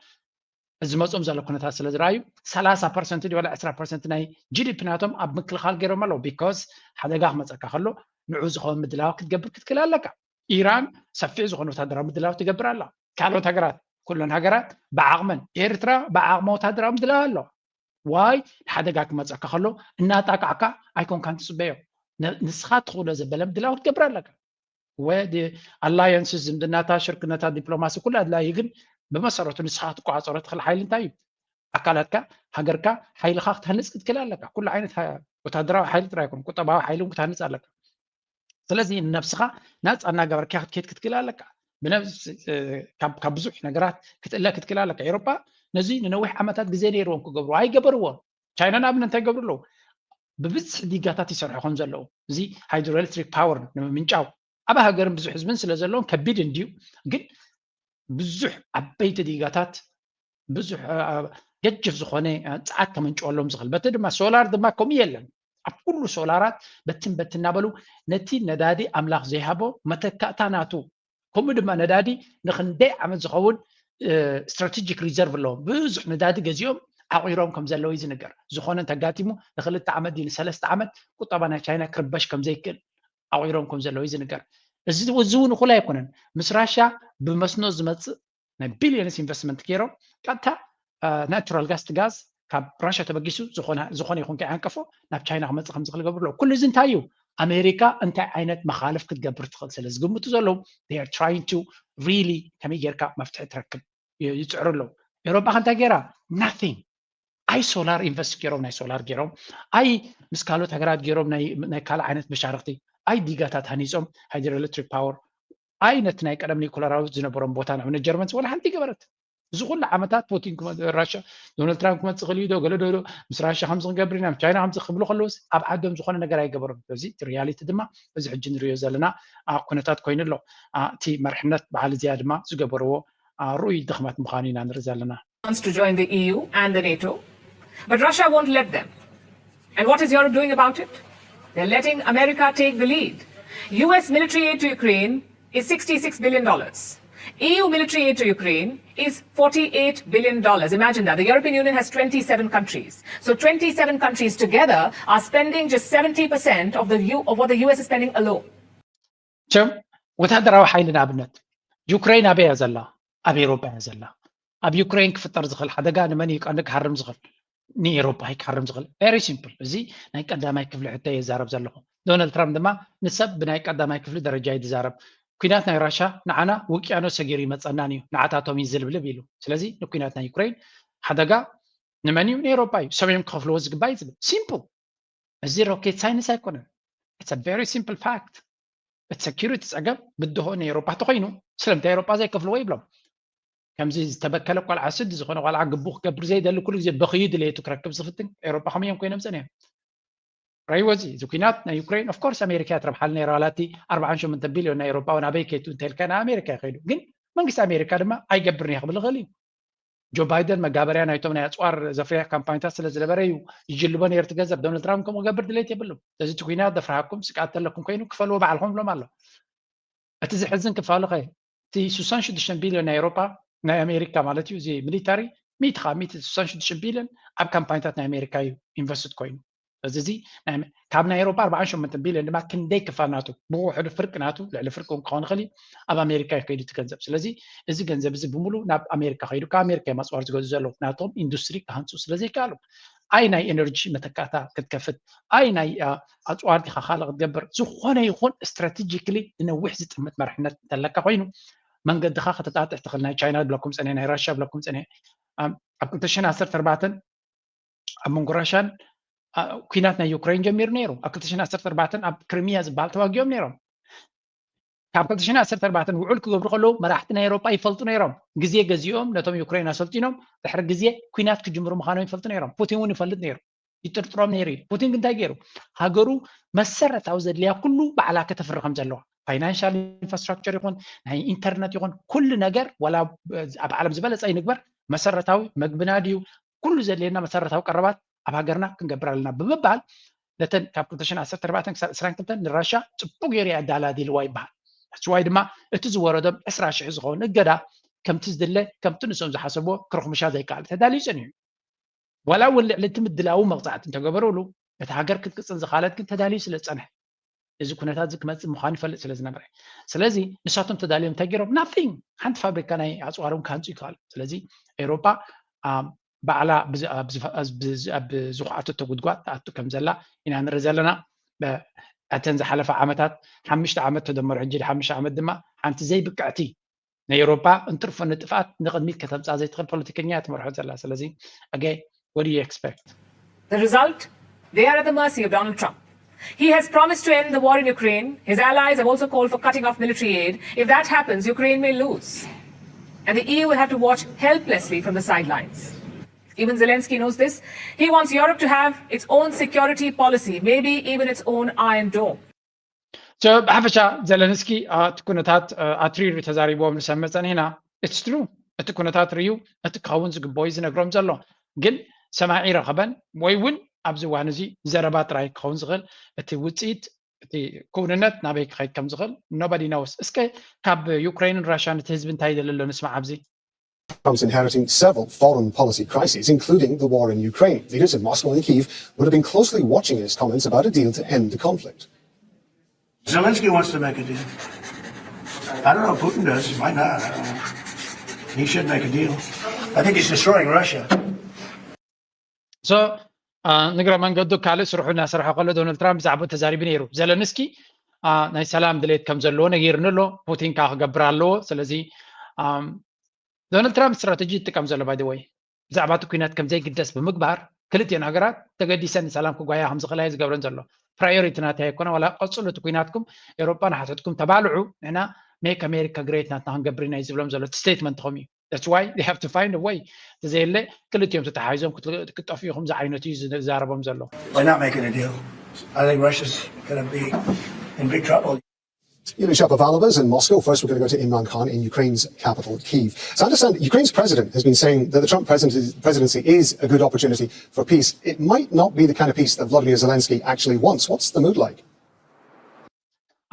እዚ መፅኦም ዘሎ ኩነታት ስለ ዝረኣዩ 30% ድዩ 20% ናይ ጂዲፒ ናቶም ኣብ ምክልኻል ገይሮም ኣለዉ ቢኮዝ ሓደጋ ክመፀካ ከሎ ንዑ ዝኸውን ምድላው ክትገብር ክትክእል ኣለካ ኢራን ሰፊሕ ዝኾነ ወታደራዊ ምድላው ትገብር ኣላ ካልኦት ሃገራት ኩለን ሃገራት ብዓቕመን ኤርትራ ብዓቕመ ወታደራዊ ምድላው ኣለዋ ዋይ ሓደጋ ክመፀካ ከሎ እናጣቃዕካ ኣይኮንካን ትፅበዮ ንስኻ ትኽእሎ ዘበለ ምድላው ክትገብር ኣለካ ወዲ ኣላየንስስ ዝምድናታት ሽርክነታት ዲፕሎማሲ ኩሉ ኣድላዪ ግን ብመሰረቱ ንስኻ ትቆፃፀሮ ትኽእል ሓይሊ እንታይ እዩ ኣካላትካ ሃገርካ ሓይልኻ ክትሃንፅ ክትክእል ኣለካ ኩሉ ዓይነት ወታደራዊ ሓይሊ ጥራይ ኣይኮነ ቁጠባዊ ሓይሊ እውን ክትሃንፅ ኣለካ ስለዚ ንነብስኻ ናፃ እናገበርካ ክትከድ ክትክእል ኣለካ ካብ ብዙሕ ነገራት ክትእለ ክትክእል ኣለካ ኤውሮጳ ነዚ ንነዊሕ ዓመታት ግዜ ነይርዎም ክገብሩ ኣይገበርዎም ቻይና ንኣብነት እንታይ ገብሩ ኣለዉ ብብዝሒ ዲጋታት ይሰርሑ ከም ዘለዉ እዚ ሃይድሮኤሌክትሪክ ፓወር ንምምንጫው ኣብ ሃገርን ብዙሕ ህዝብን ስለ ዘለዎም ከቢድ እንድዩ ግን ብዙሕ ዓበይቲ ዲጋታት ብዙሕ ገጅፍ ዝኾነ ፀዓት ከመንጭወሎም ዝኽእል በቲ ድማ ሶላር ድማ ከምኡ የለን ኣብ ኩሉ ሶላራት በትን እናበሉ ነቲ ነዳዲ ኣምላኽ ዘይሃቦ መተካእታ ናቱ ከምኡ ድማ ነዳዲ ንክንደይ ዓመት ዝኸውን ስትራቴጂክ ሪዘርቭ ኣለዎም ብዙሕ ነዳዲ ገዚኦም ዓቂሮም ከም ዘለዉ እዩ ዝንገር ዝኾነ እንተጋጢሙ ንክልተ ዓመት ድዩ ንሰለስተ ዓመት ቁጠባ ናይ ቻይና ክርበሽ ከም ዘይክእል ዓቂሮም ከም ዘለዉ እዩ ዝንገር እዚ እውን እኹል ኣይኮነን ምስ ራሽያ ብመስኖ ዝመፅእ ናይ ቢልዮንስ ኢንቨስትመንት ገይሮም ቀጥታ ናቹራል ጋስ ጋዝ ካብ ራሽያ ተበጊሱ ዝኾነ ይኹን ከይዓንቀፎ ናብ ቻይና ክመፅእ ከም ዝኽእል ገብር ኣለዉ ኩሉ እዚ እንታይ እዩ ኣሜሪካ እንታይ ዓይነት መኻልፍ ክትገብር ትኽእል ስለ ዝግምቱ ዘለዉ they are trying to really ከመይ ጌርካ መፍትሒ ትረክብ ይፅዕሩ ኣለዉ ኤውሮጳ እንታይ ገይራ nothing ኣይ ሶላር ኢንቨስት ገይሮም ናይ ሶላር ገይሮም ኣይ ምስ ካልኦት ሃገራት ገይሮም ናይ ካልእ ዓይነት መሻርክቲ ኣይ ዲጋታት ሃኒፆም ሃይድሮኤሌክትሪክ ፓወር ኣይ ነቲ ናይ ቀደም ኒኮላራዊ ዝነበሮም ቦታ ንኣብነት ጀርመን ወላ ሓንቲ ገበረት እዚ ኩሉ ዓመታት ፑቲን ራሽያ ዶናልድ ትራምፕ ክመፅእ ክእል እዩ ዶ ገለ ዶ ምስ ራሽያ ከምዚ ክንገብር ኢና ቻይና ከምዚ ክብሉ ከለውስ ኣብ ዓዶም ዝኾነ ነገር ኣይገበሮም እዚ እቲ ሪያሊቲ ድማ እዚ ሕጂ ንሪኦ ዘለና ኩነታት ኮይኑ ኣሎ እቲ መርሕነት በዓል እዚኣ ድማ ዝገበርዎ ርኡይ ድኽመት ምዃኑ ኢና ንርኢ ዘለና wants to join the EU and the NATO, but Russia won't let them. And what is Europe doing about it? They're letting America take the lead. US military aid to Ukraine is $66 billion. EU military aid to Ukraine is $48 billion. Imagine that. The European Union has 27 countries. So 27 countries together are spending just 70% of what the US is spending alone. ቸም ወታደራዊ ሓይሊ ንኣብነት ዩክሬን ኣበይ እያ ዘላ ኣብ ኤውሮጳ እያ ዘላ ኣብ ዩክሬን ክፍጠር ዝኽእል ሓደጋ ንመን ይቀንዲ ክሃርም ዝኽእል ንኤውሮጳ ክሃርም ዝኽእል ቨሪ ሲምፕል እዚ ናይ ቀዳማይ ክፍሊ ሕቶ የዛረብ ዘለኹ ዶናልድ ትራምፕ ድማ ንሰብ ብናይ ቀዳማይ ክፍሊ ደረጃ እዩ ዝዛረብ ኩናት ናይ ራሽያ ንዓና ውቅያኖስ ሰጊሩ ይመፀናን እዩ ንዓታቶም ይዝልብልብ ኢሉ ስለዚ ንኩናት ናይ ዩክሬን ሓደጋ ንመን እዩ ንኤውሮጳ እዩ ሰብዮም ክኸፍልዎ ዝግባእ ዝብል ሲምፕል እዚ ሮኬት ሳይንስ ኣይኮነን ኢትስ አ ቨሪ ሲምፕል ፋክት እቲ ሰኪሪቲ ፀገም ብድሆ ንኤውሮጳ ተኮይኑ ስለምንታይ ኤውሮጳ ዘይከፍልዎ ይብሎም ከምዚ ዝተበከለ ቆልዓ ስድ ዝኾነ ቆልዓ ግቡእ ክገብር ዘይደሊ ኩሉ ግዜ በኽዩ ድሌቱ ክረክብ ዝፍትን ኤውሮጳ ከመዮም ኮይኖም ፀኒሖም ራይወዚ እዚ ኩናት ናይ ዩክሬን ኦፍኮርስ ኣሜሪካ ትረብሓል ነይራ ዋላቲ 48 ቢልዮን ናይ ኤውሮጳ ናበይ ከይቱ እንተልካ ናብ ኣሜሪካ ይኸይዱ ግን መንግስቲ ኣሜሪካ ድማ ኣይገብርን እየ ክብል ይኽእል እዩ ጆ ባይደን መጋበርያ ናይቶም ናይ ኣፅዋር ዘፍርያ ካምፓኒታት ስለ ዝነበረ እዩ ይጅልቦ ነርቲ ገንዘብ ዶናልድ ትራምፕ ከምኡ ገብር ድሌት የብሉም ስለዚ እቲ ኩናት ዘፍርሃኩም ስቃት ኣለኩም ኮይኑ ክፈልዎ ባዕልኩም ብሎም ኣሎ እቲ ዝሕዝን ክፋሉ ኸ እቲ 66 ቢልዮን ናይ ኤውሮጳ ናይ ኣሜሪካ ማለት እዩ እዚ ሚሊታሪ 166 ቢልዮን ኣብ ካምፓኒታት ናይ ኣሜሪካ እዩ ኢንቨስትድ ኮይኑ እዚ ካብ ናይ ኤውሮጳ 48 ቢልዮን ድማ ክንደይ ክፋል ናቱ ብውሕዱ ፍርቂ ናቱ ልዕሊ ፍርቂ እውን ክኸውን ይኽእል ኣብ ኣሜሪካ ይከይዱ እቲ ገንዘብ ስለዚ እዚ ገንዘብ እዚ ብምሉእ ናብ ኣሜሪካ ከይዱ ካብ ኣሜሪካ ማፅዋር ዝገዝኡ ዘለዉ ናቶም ኢንዱስትሪ ክሃንፁ ስለዘይከኣሉ ኣይ ናይ ኤነርጂ መተካእታ ክትከፍት ኣይ ናይ ኣፅዋርቲ ካልእ ክትገብር ዝኾነ ይኹን ስትራቴጂክሊ ንነዊሕ ዝጥምት መርሕነት እንተለካ ኮይኑ መንገድኻ ከተጣጥሕ ትኽእል ናይ ቻይና ብለኩም ፀኒሐ ናይ ራሽያ ብለኩም ፀኒሐ ኣብ 2014 ኣብ መንጎ ራሽያን ኩናት ናይ ዩክሬን ጀሚሩ ነይሩ ኣብ 2014 ኣብ ክሪሚያ ዝበሃል ተዋጊኦም ነይሮም ካብ 2014 ውዕል ክገብሩ ከለዉ መራሕቲ ናይ ኤውሮጳ ይፈልጡ ነይሮም ግዜ ገዚኦም ነቶም ዩክሬን ኣሰልጢኖም ድሕሪ ግዜ ኩናት ክጅምሩ ምዃኖም ይፈልጡ ነይሮም ፑቲን እውን ይፈልጥ ነይሩ ይጥርጥሮም ነይሩ ፑቲን ግን እንታይ ገይሩ ሃገሩ መሰረታዊ ዘድልያ ኩሉ ባዕላ ከተፍሪ ከም ዘለዋ ፋይናንሻል ኢንፍራስትራክቸር ይኹን ናይ ኢንተርኔት ይኹን ኩሉ ነገር ወላ ኣብ ዓለም ዝበለፀ ይንግበር መሰረታዊ መግብና ድዩ ኩሉ ዘድልየና መሰረታዊ ቀረባት ኣብ ሃገርና ክንገብር ኣለና ብምባል ነተን ካብ 2014 ክሳብ 22 ንራሻ ፅቡቅ ጌሩ ኣዳላዲልዋ ይበሃል ስዋይ ድማ እቲ ዝወረዶም 20,000 ዝኸውን እገዳ ከምቲ ዝድለ ከምቲ ንሶም ዝሓሰብዎ ክረኽምሻ ዘይከኣል ተዳልዩ ፀኒሑ ወላ እውን ልዕሊ እቲ ምድላው መቕፃዕቲ እንተገበረሉ እቲ ሃገር ክትቅፅል ዝኻለት ግን ተዳልዩ ስለ ዝፀንሐ እዚ ኩነታት እዚ ክመፅእ ምዃኑ ይፈልጥ ስለ ዝነበረ ስለዚ ንሳቶም ተዳልዮም እንታይ ገይሮም ናቲንግ ሓንቲ ፋብሪካ ናይ ኣፅዋሮም ካንፁ ይከኣሉ ስለዚ ኤውሮጳ ባዕላ ኣብ ዝኹዓተቶ ጉድጓድ ተኣቱ ከም ዘላ ኢና ንርኢ ዘለና እተን ዝሓለፈ ዓመታት 5 ዓመት ተደመሩ ሕጂ 5 ዓመት ድማ ሓንቲ ዘይብቅዕቲ ናይ ኤውሮጳ እንትርፎ ንጥፍኣት ንቅድሚት ከተምፃእ ዘይትኽእል ፖለቲከኛ ትመርሖ ዘላ ስለዚ again what do you expect The result? They are at the mercy of Donald Trump. He has promised to end the war in Ukraine. His allies have also called for cutting off military aid. If that happens, Ukraine may lose. And the EU will have to watch helplessly from the sidelines. Even Zelensky knows this. He wants Europe to have its own security policy, maybe even its own Iron Dome. So ብሓፈሻ ዘለንስኪ እቲ ኩነታት ኣትሪሩ ተዛሪቦም ንሰመፀን ኢና it's true እቲ ኩነታት ርዩ እቲ ካውን ዝግበኦ ዝነግሮም ዘሎ ግን ሰማዒ ረኸበን ወይ እውን ኣብዚ እዋን እዚ ዘረባ ጥራይ ክኸውን ዝኽእል እቲ ውፅኢት እቲ ክውንነት ናበይ ክኸይድ ከም ዝኽእል nobody knows እስከ ካብ ዩክሬንን ራሽያን እቲ ህዝቢ እንታይ ይደለ ኣሎ ንስማዕ ኣብዚ Trump's inheriting several foreign policy crises, including the war in Ukraine. Leaders in Moscow and Kyiv would have been closely watching his comments about a deal to end the conflict. Zelensky wants to make a deal. I don't know if Putin does. He might not. He should make a deal. I think he's destroying Russia. So, ንግረ መንገዱ ካልእ ስርሑ እናሰርሐ ከሎ ዶናልድ ትራምፕ ብዛዕባ ተዛሪቡ ነይሩ ዘለንስኪ ናይ ሰላም ድሌት ከም ዘለዎ ነጊርኒ ኣሎ ፑቲን ካ ክገብር ኣለዎ ስለዚ ዶናልድ ትራምፕ ስትራቴጂ ይጥቀም ዘሎ ባይ ወይ ብዛዕባ እቲ ኩናት ከም ዘይግደስ ብምግባር ክልቲአን ሃገራት ተገዲሰን ሰላም ክጓያ ከም ዝኽእላ ዝገብረን ዘሎ ፕራዮሪቲ ናተይ ኣይኮነ ወላ ቀፅሉ እቲ ኩናትኩም ኤውሮጳ ንሓተትኩም ተባልዑ ንሕና ሜክ ኣሜሪካ ግሬት ናትና ክንገብር ኢና ዝብሎም ዘሎ ስቴትመንት ኹም እዩ That's why they have to find a way. ተዘይለ ክልቲኦም ተተሓሒዞም ክትጠፍዩኹም ዝዓይነቱ እዩ ዝዛረቦም ዘሎ They're not making a deal. I think Russia's going to be in big trouble. Yulia Shapovalova is in Moscow. First, we're going to go to Imran Khan in Ukraine's capital, Kyiv. So I understand Ukraine's president has been saying that the Trump presidency is a good opportunity for peace. It might not be the kind of peace that Vladimir Zelensky actually wants. What's the mood like?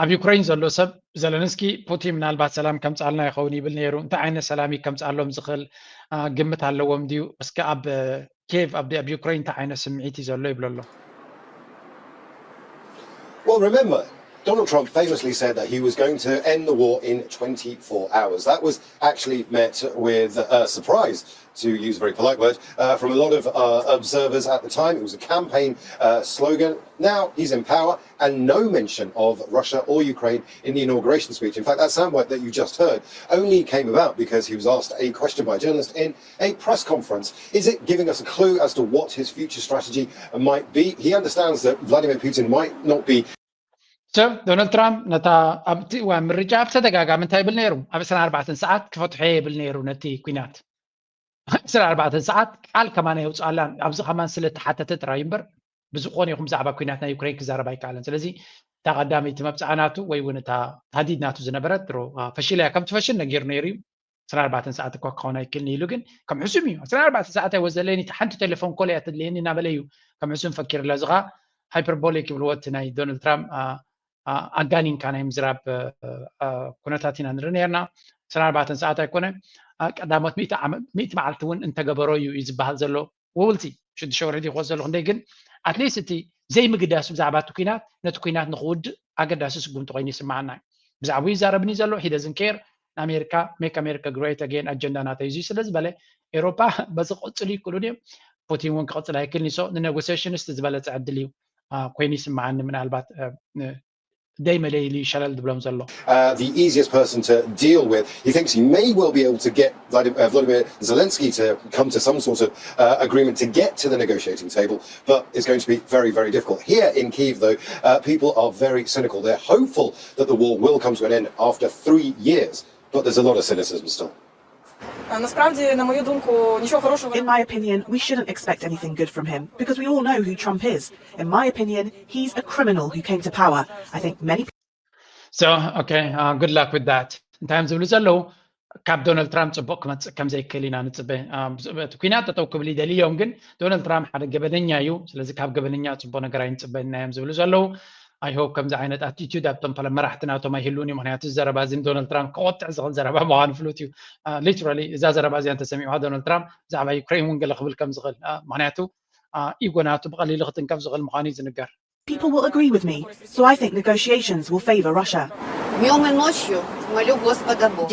ኣብ ዩክሬን ዘሎ ሰብ ዘለንስኪ ፑቲን ምናልባት ሰላም ከምፃልና ይኸውን ይብል ነይሩ እንታይ ዓይነት ሰላም ከምፃሎም ዝኽእል ግምት ኣለዎም ድዩ እስከ ኣብ ኬቭ ኣብ ዩክሬን እንታይ ዓይነት ስምዒት እዩ ዘሎ ይብሎ ኣሎ Well, remember, Donald Trump famously said that he was going to end the war in 24 hours. That was actually met with surprise, to use a very polite word, from a lot of observers at the time. It was a campaign slogan. Now he's in power, and no mention of Russia or Ukraine in the inauguration speech. In fact, that soundbite that you just heard only came about because he was asked a question by a journalist in a press conference. Is it giving us a clue as to what his future strategy might be? He understands that Vladimir Putin might not be So, Donald Trump ነታ ኣብቲ እዋን ምርጫ ብተደጋጋሚ እንታይ ይብል ነይሩ ኣብ 24 ሰዓት ክፈትሖ ይብል ነይሩ ነቲ ኩናት 24 ሰዓት ቃል ከማና ይውፅኣላ ኣብዚ ከማን ስለተሓተተ ጥራይ እምበር ብዝኾነ ይኹም ብዛዕባ ኩናት ናይ ዩክሬን ክዛረባ ኣይከኣለን ስለዚ እታ ቀዳመይቲ መብፃዕናቱ ወይ እውን እታ ታዲድናቱ ዝነበረት ድሮ ፈሺላ ከም ትፈሽል ነጊሩ ነይሩ እዩ 24 ሰዓት እኳ ክኸውን ኣይክእልን ኢሉ ግን ከም ሕሱም እዩ 24 ሰዓት ኣይወዘለኒ ሓንቲ ቴሌፎን ኮል እያ ተድልየኒ እናበለ እዩ ከም ሕሱም ፈኪር ኣላ ዝኻ ሃይፐርቦሊክ ይብልዎ እቲ ናይ ዶናልድ ትራምፕ ኣጋኒንካ ናይ ምዝራብ ኩነታት ኢና ንርኢ ነርና 24 ሰዓት ኣይኮነ ቀዳሞት 100 መዓልቲ እውን እንተገበሮ እዩ ዝባሃል ዘሎ ውብልቲ 6 ወረዲ ይኾን ዘሎ ክንደይ ግን ኣትሊስት እቲ ዘይምግዳስ ብዛዕባ እቲ ኩናት ነቲ ኩናት ንኽውድእ ኣገዳሲ ስጉምቲ ኮይኑ ይስማዓና ብዛዕባ ይዛረብኒ ዘሎ ሂ ደዝን ኬር ንኣሜሪካ ሜክ ኣሜሪካ ግሬት ኣጌን ኣጀንዳ ናተይ እዩ ስለ ዝበለ ኤውሮጳ በዚ ቅፅሉ ይክእሉን እዮም ፑቲን እውን ክቅፅል ኣይክእልኒ ሶ ንኔጎሲሽንስ ዝበለፀ ዕድል እዩ ኮይኑ ይስማዓኒ ምናልባት دايما لي شلل دبلوم زلو the easiest person to deal with. He thinks he may well be able to get Vladimir Zelensky to come to some sort of agreement to get to the negotiating table, but it's going to be very, very difficult. Here in Kyiv, though, people are very cynical. They're hopeful that the war will come to an end after 3 years, but there's a lot of cynicism still. In my opinion, we shouldn't expect anything good from him, because we all know who Trump is. In my opinion, he's a criminal who came to power. I think many So, okay, good luck with that. In times of Luzalo, Cap Donald Trump ጽቡቅ ክመፅእ ከም ዘይክእል ኢና ንፅበ ኩናት ጠጠው ክብል ይደልዮም ግን ዶናልድ ትራምፕ ሓደ ገበነኛ እዩ ስለዚ ካብ ገበነኛ ፅቡቅ ነገር ኣይንፅበና እዮም ዝብሉ ዘለው I hope ከምዚ ዓይነት attitude ኣብቶም መራሕቲ ናቶም ኣይህልውን እዩ ምክንያቱ ዘረባ እዚ ዶናልድ ትራምፕ ክቆጥዕ ዝኽእል ዘረባ ምዃኑ ፍሉጥ እዩ literally እዛ ዘረባ እዚኣ እንተሰሚዑዋ ዶናልድ ትራምፕ ብዛዕባ ዩክሬን እውን ገለ ክብል ከም ዝኽእል ምክንያቱ ኢጎናቱ ብቐሊሉ ክትንከፍ ዝኽእል ምዃኑ እዩ ዝንገር people will agree with me, so I think negotiations will favor Russia.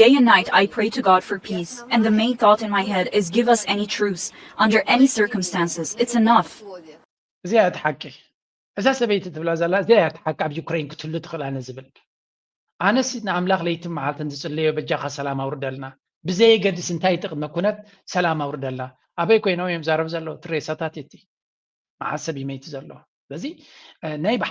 Day and night I pray to God for peace, and the main thought in my head is give us any truce, under any circumstances. It's enough. زياد حكي إذا سبيت تبلا زلا زياد حكي أب يوكرين كتلو دخل أنا زبل أنا سيدنا عملاق ليتم معال تنزل لي وبجاخ سلام أوردلنا بزي قد سنتاي تقدم كنت سلام أوردلنا أبي كوينو يمزارب زلو تريساتاتيتي مع سبي ميت زلو بزي نايب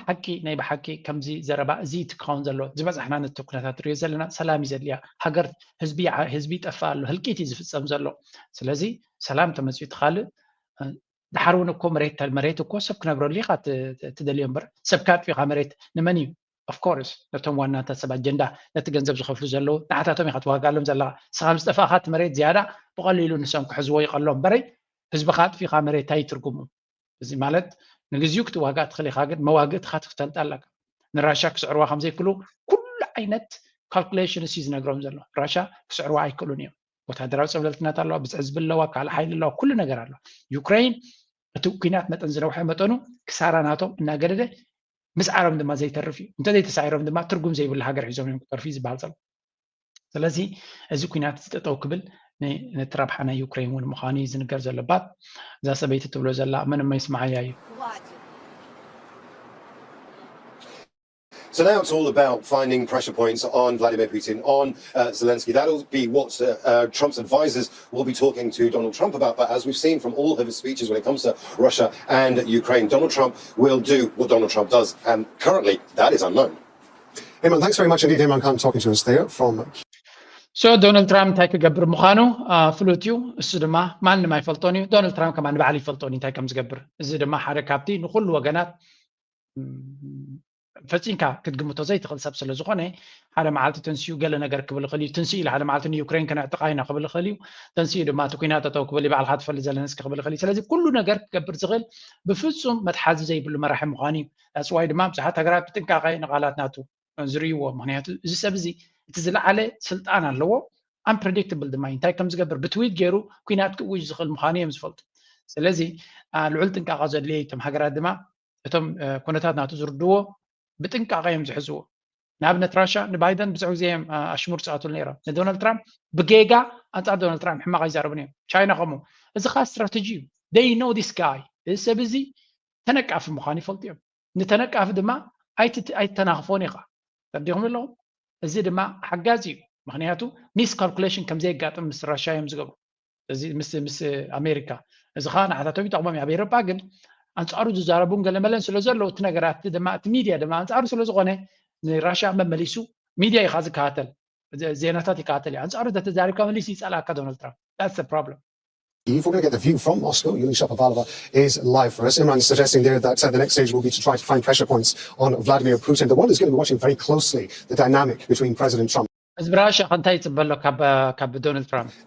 حكي كم زي زربا زي تكون زلو زبز احنا نتوكنات ريزلنا سلام زليا حجر حزبي تفعل هلكيتي زفصم زلو سلازي سلام تمزيت خالد دحرونكم مريت كو سب كنبرو لي خات تدليون بر سبكات في مريت نمني of course نتوم وانا تسب اجندا نتجنزب زخفلو زلو تحتاتهم يخطواقالهم زلا سخام استفاخات مريت زياده بقليلو نسون كحزوي يقلون بري حزب خات في مريت هاي ترجمو زي مالت نلزيوك تواقعت خلي خاقد مواقعت خاتف تلتالك نراشا كسعروا خمزي كله كل عينت calculation سيزن اقرام زلو راشا كسعروا عي كلونيو وتهدراو سبلتنا تالو بس عزب الله وكال حيل الله كل نقر الله يوكرين توكينات متنزلوا حمتونو كساراناتهم إنها قرده مسعرهم دما زي ترفي انت دي تسعرهم دما ترقم زي بالله حقر حيزهم يوم ترفيز بعضل سلازي ازو كينات تتوكبل نترابحنا يوكرين والمخاني زنقر زلبات زا سبيت تبلو زلا من ما يسمع يايو So now it's all about finding pressure points on Vladimir Putin, on Zelensky. That'll be what Trump's advisors will be talking to Donald Trump about. But as we've seen from all of his speeches when it comes to Russia and Ukraine, Donald Trump will do what Donald Trump does. And currently, that is unknown. Imran, thanks very much indeed. Imran Khan talking to us there from... So Donald Trump تايك جبر مخانو فلوتيو السدما ما لنا ما يفلطوني Donald Trump كمان بعلي فلطوني تايك مز جبر السدما حركاتي نقول وجنات فتينكا كتقمتو زي تقل سبسل زغوني على معالت تنسيو قال نجر قبل خليو تنسيل على معالت يوكرين كان اعتقاينا قبل خليو تنسيل ما تكوينات تو قبل بعد الحادثه اللي زلنسك قبل خليو لازم كله نجر كبر زغل بفصم متحاز زي بل مراحم مخاني اسوايد ما بصحات هجرات تنكا غاي نقالات ناتو زريو معناته زي سبزي تزل على سلطان اللو unpredictable دما انت كم زغبر بتويت جيرو كوينات كوج زغل مخاني مزفلت سلازي العلت تنكا غازد لي تم هجرات دما تم كونتات ناتو زردو بتنكا غايم زحزو نابنت راشا نبايدن بزعو زيهم اشمور ساعتو ليرا دونالد ترامب بجيجا انت دونالد ترامب حما غيزاربني شاينا قمو اذا خاص استراتيجي they know this guy لسه بزي تنقع في مخاني فلطيهم نتنقع في دما اي تناخفوني قا تديهم لهم ازي دما حجازي مخنياتو ميس كالكوليشن كم زي قاطم مس راشا يمزغبو ازي مس امريكا اذا خان حتى توي تقوم يا بيربا قل أنصارو زاربون قال ملن سلوزلو تنقرات دما ميديا دما أنصارو سلوزغونه راشا ممليسو ميديا يخاز كاتل زيناتات كاتل أنصارو ده تزارب كمليس يسأل على دونالد ترامب that's the problem. If we're going to get the view from Moscow, Yulia Shapovalova is live for us. Imran is suggesting there that the next stage will be to try to find pressure points on Vladimir Putin. The world is going to be watching very closely the dynamic between President Trump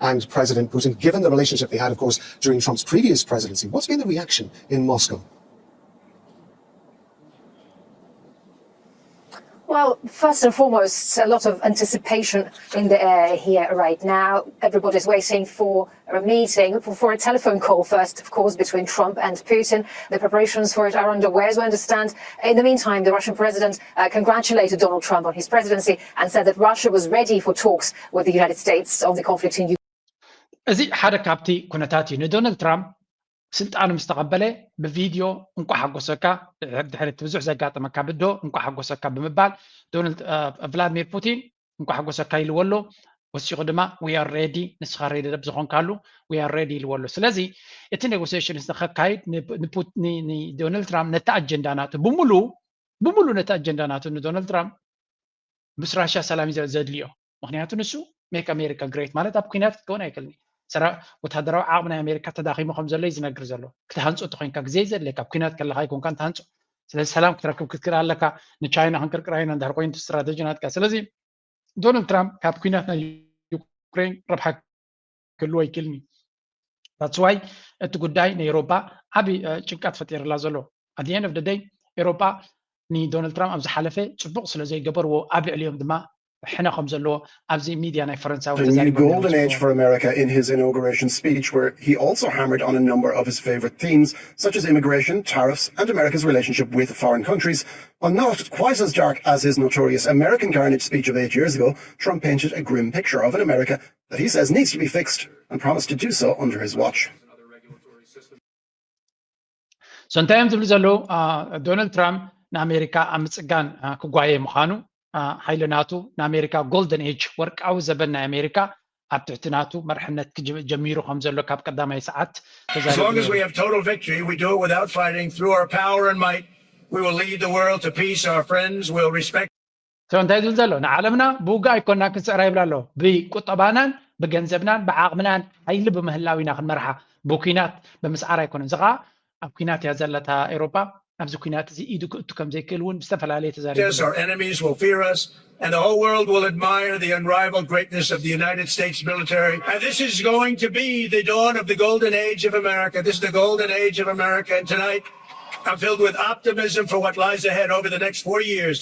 and President Putin, given the relationship they had, of course, during Trump's previous presidency. What's been the reaction in Moscow? Well, first and foremost, a lot of anticipation in the air here right now. Everybody's waiting for a meeting, for a telephone call first, of course, between Trump and Putin. The preparations for it are underway, as we understand. In the meantime, the Russian president congratulated Donald Trump on his presidency and said that Russia was ready for talks with the United States on the conflict in Ukraine. أزي حركة كابتي كونتاتي ندونالد ترامب ስልጣኑ ምስተቀበለ ብቪድዮ እንኳ ሓጎሰካ ድሕሪ ብዙሕ ዘጋጠመካ ብዶ እንኳ ሓጎሰካ ብምባል ቭላድሚር ፑቲን እንኳ ሓጎሰካ ኢልዎ ኣሎ ወሲኹ ድማ we are ready ንስኻ ሬዲ ብዝኾንካሉ we are ready ኢልዎ ኣሎ ስለዚ እቲ ኔጎሲዬሽን ዝተካይድ ንዶናልድ ትራምፕ ነቲ ኣጀንዳ ናቱ ብምሉእ ነቲ ኣጀንዳ ናቱ ንዶናልድ ትራምፕ ምስ ራሽያ ሰላም ዘድልዮ ምክንያቱ ንሱ ሜክ ኣሜሪካ ግሬት ማለት ኣብ ኩናት ክትከውን ኣይክእልኒ ወታደራዊ ዓቕሚ ናይ ኣሜሪካ ተዳኺሙ ከም ዘሎ ዝነግር ዘሎ ክትሃንፆ እተኮይንካ ግዜ ዘድልየካ ኣብ ኩናት ከለካ ይኮንካ እንትሃንፆ ስለዚ ሰላም ክትረክብ ክትክእል ኣለካ ንቻይና ክንቅርቅራ ኢና እንድሕር ኮይኑ ስትራቴጂ ናትካ ስለዚ ዶናልድ ትራምፕ ካብ ኩናት ናይ ዩክሬን ረብሓ ክህልዎ ኣይክእልኒ that's why እቲ ጉዳይ ንኤውሮጳ ዓብይ ጭንቀት ፈጢርላ ዘሎ at the end of the day ኤውሮጳ ንዶናልድ ትራምፕ ኣብ ዝሓለፈ ፅቡቅ ስለ ዘይገበርዎ ኣብ ልዕሊኦም ድማ حنا خمزلو أبزي ميديا ناي فرنسا a new golden age for America in his inauguration speech, where he also hammered on a number of his favorite themes, such as immigration, tariffs, and America's relationship with foreign countries. While not quite as dark as his notorious American carnage speech of 8 years ago, Trump painted a grim picture of an America that he says needs to be fixed and promised to do so under his watch. Sometimes Donald Trump na America amtsgan kugwaye mukhanu ሃይለናቱ ንኣሜሪካ ጎልደን ኤጅ ወርቃዊ ዘበን ናይ ኣሜሪካ ኣብ ትሕትናቱ መርሕነት ጀሚሩ ከም ዘሎ ካብ ቀዳማይ ሰዓት As long as we have total victory, we do it without fighting. Through our power and might, we will lead the world to peace. Our friends will respect. እንታይ ዝብል ዘሎ ንዓለምና ብውጋ ኣይኮንና ክንስዕራ ይብላ ኣሎ ብቁጠባናን ብገንዘብናን ብዓቕምናን ሃይሊ ብምህላው ኢና ክንመርሓ ብኩናት ብምስዓር ኣይኮነን እዚ ከዓ ኣብ ኩናት እያ ዘለታ ኤውሮጳ ኣብዚ ኩናት እዚ ኢዱ ክእቱ ከም ዘይክእል እውን ብዝተፈላለየ ተዛሪቡ Our enemies will fear us, and the whole world will admire the unrivaled greatness of the United States military. And this is going to be the dawn of the golden age of America. This is the golden age of America, and tonight I'm filled with optimism for what lies ahead over the next 4 years.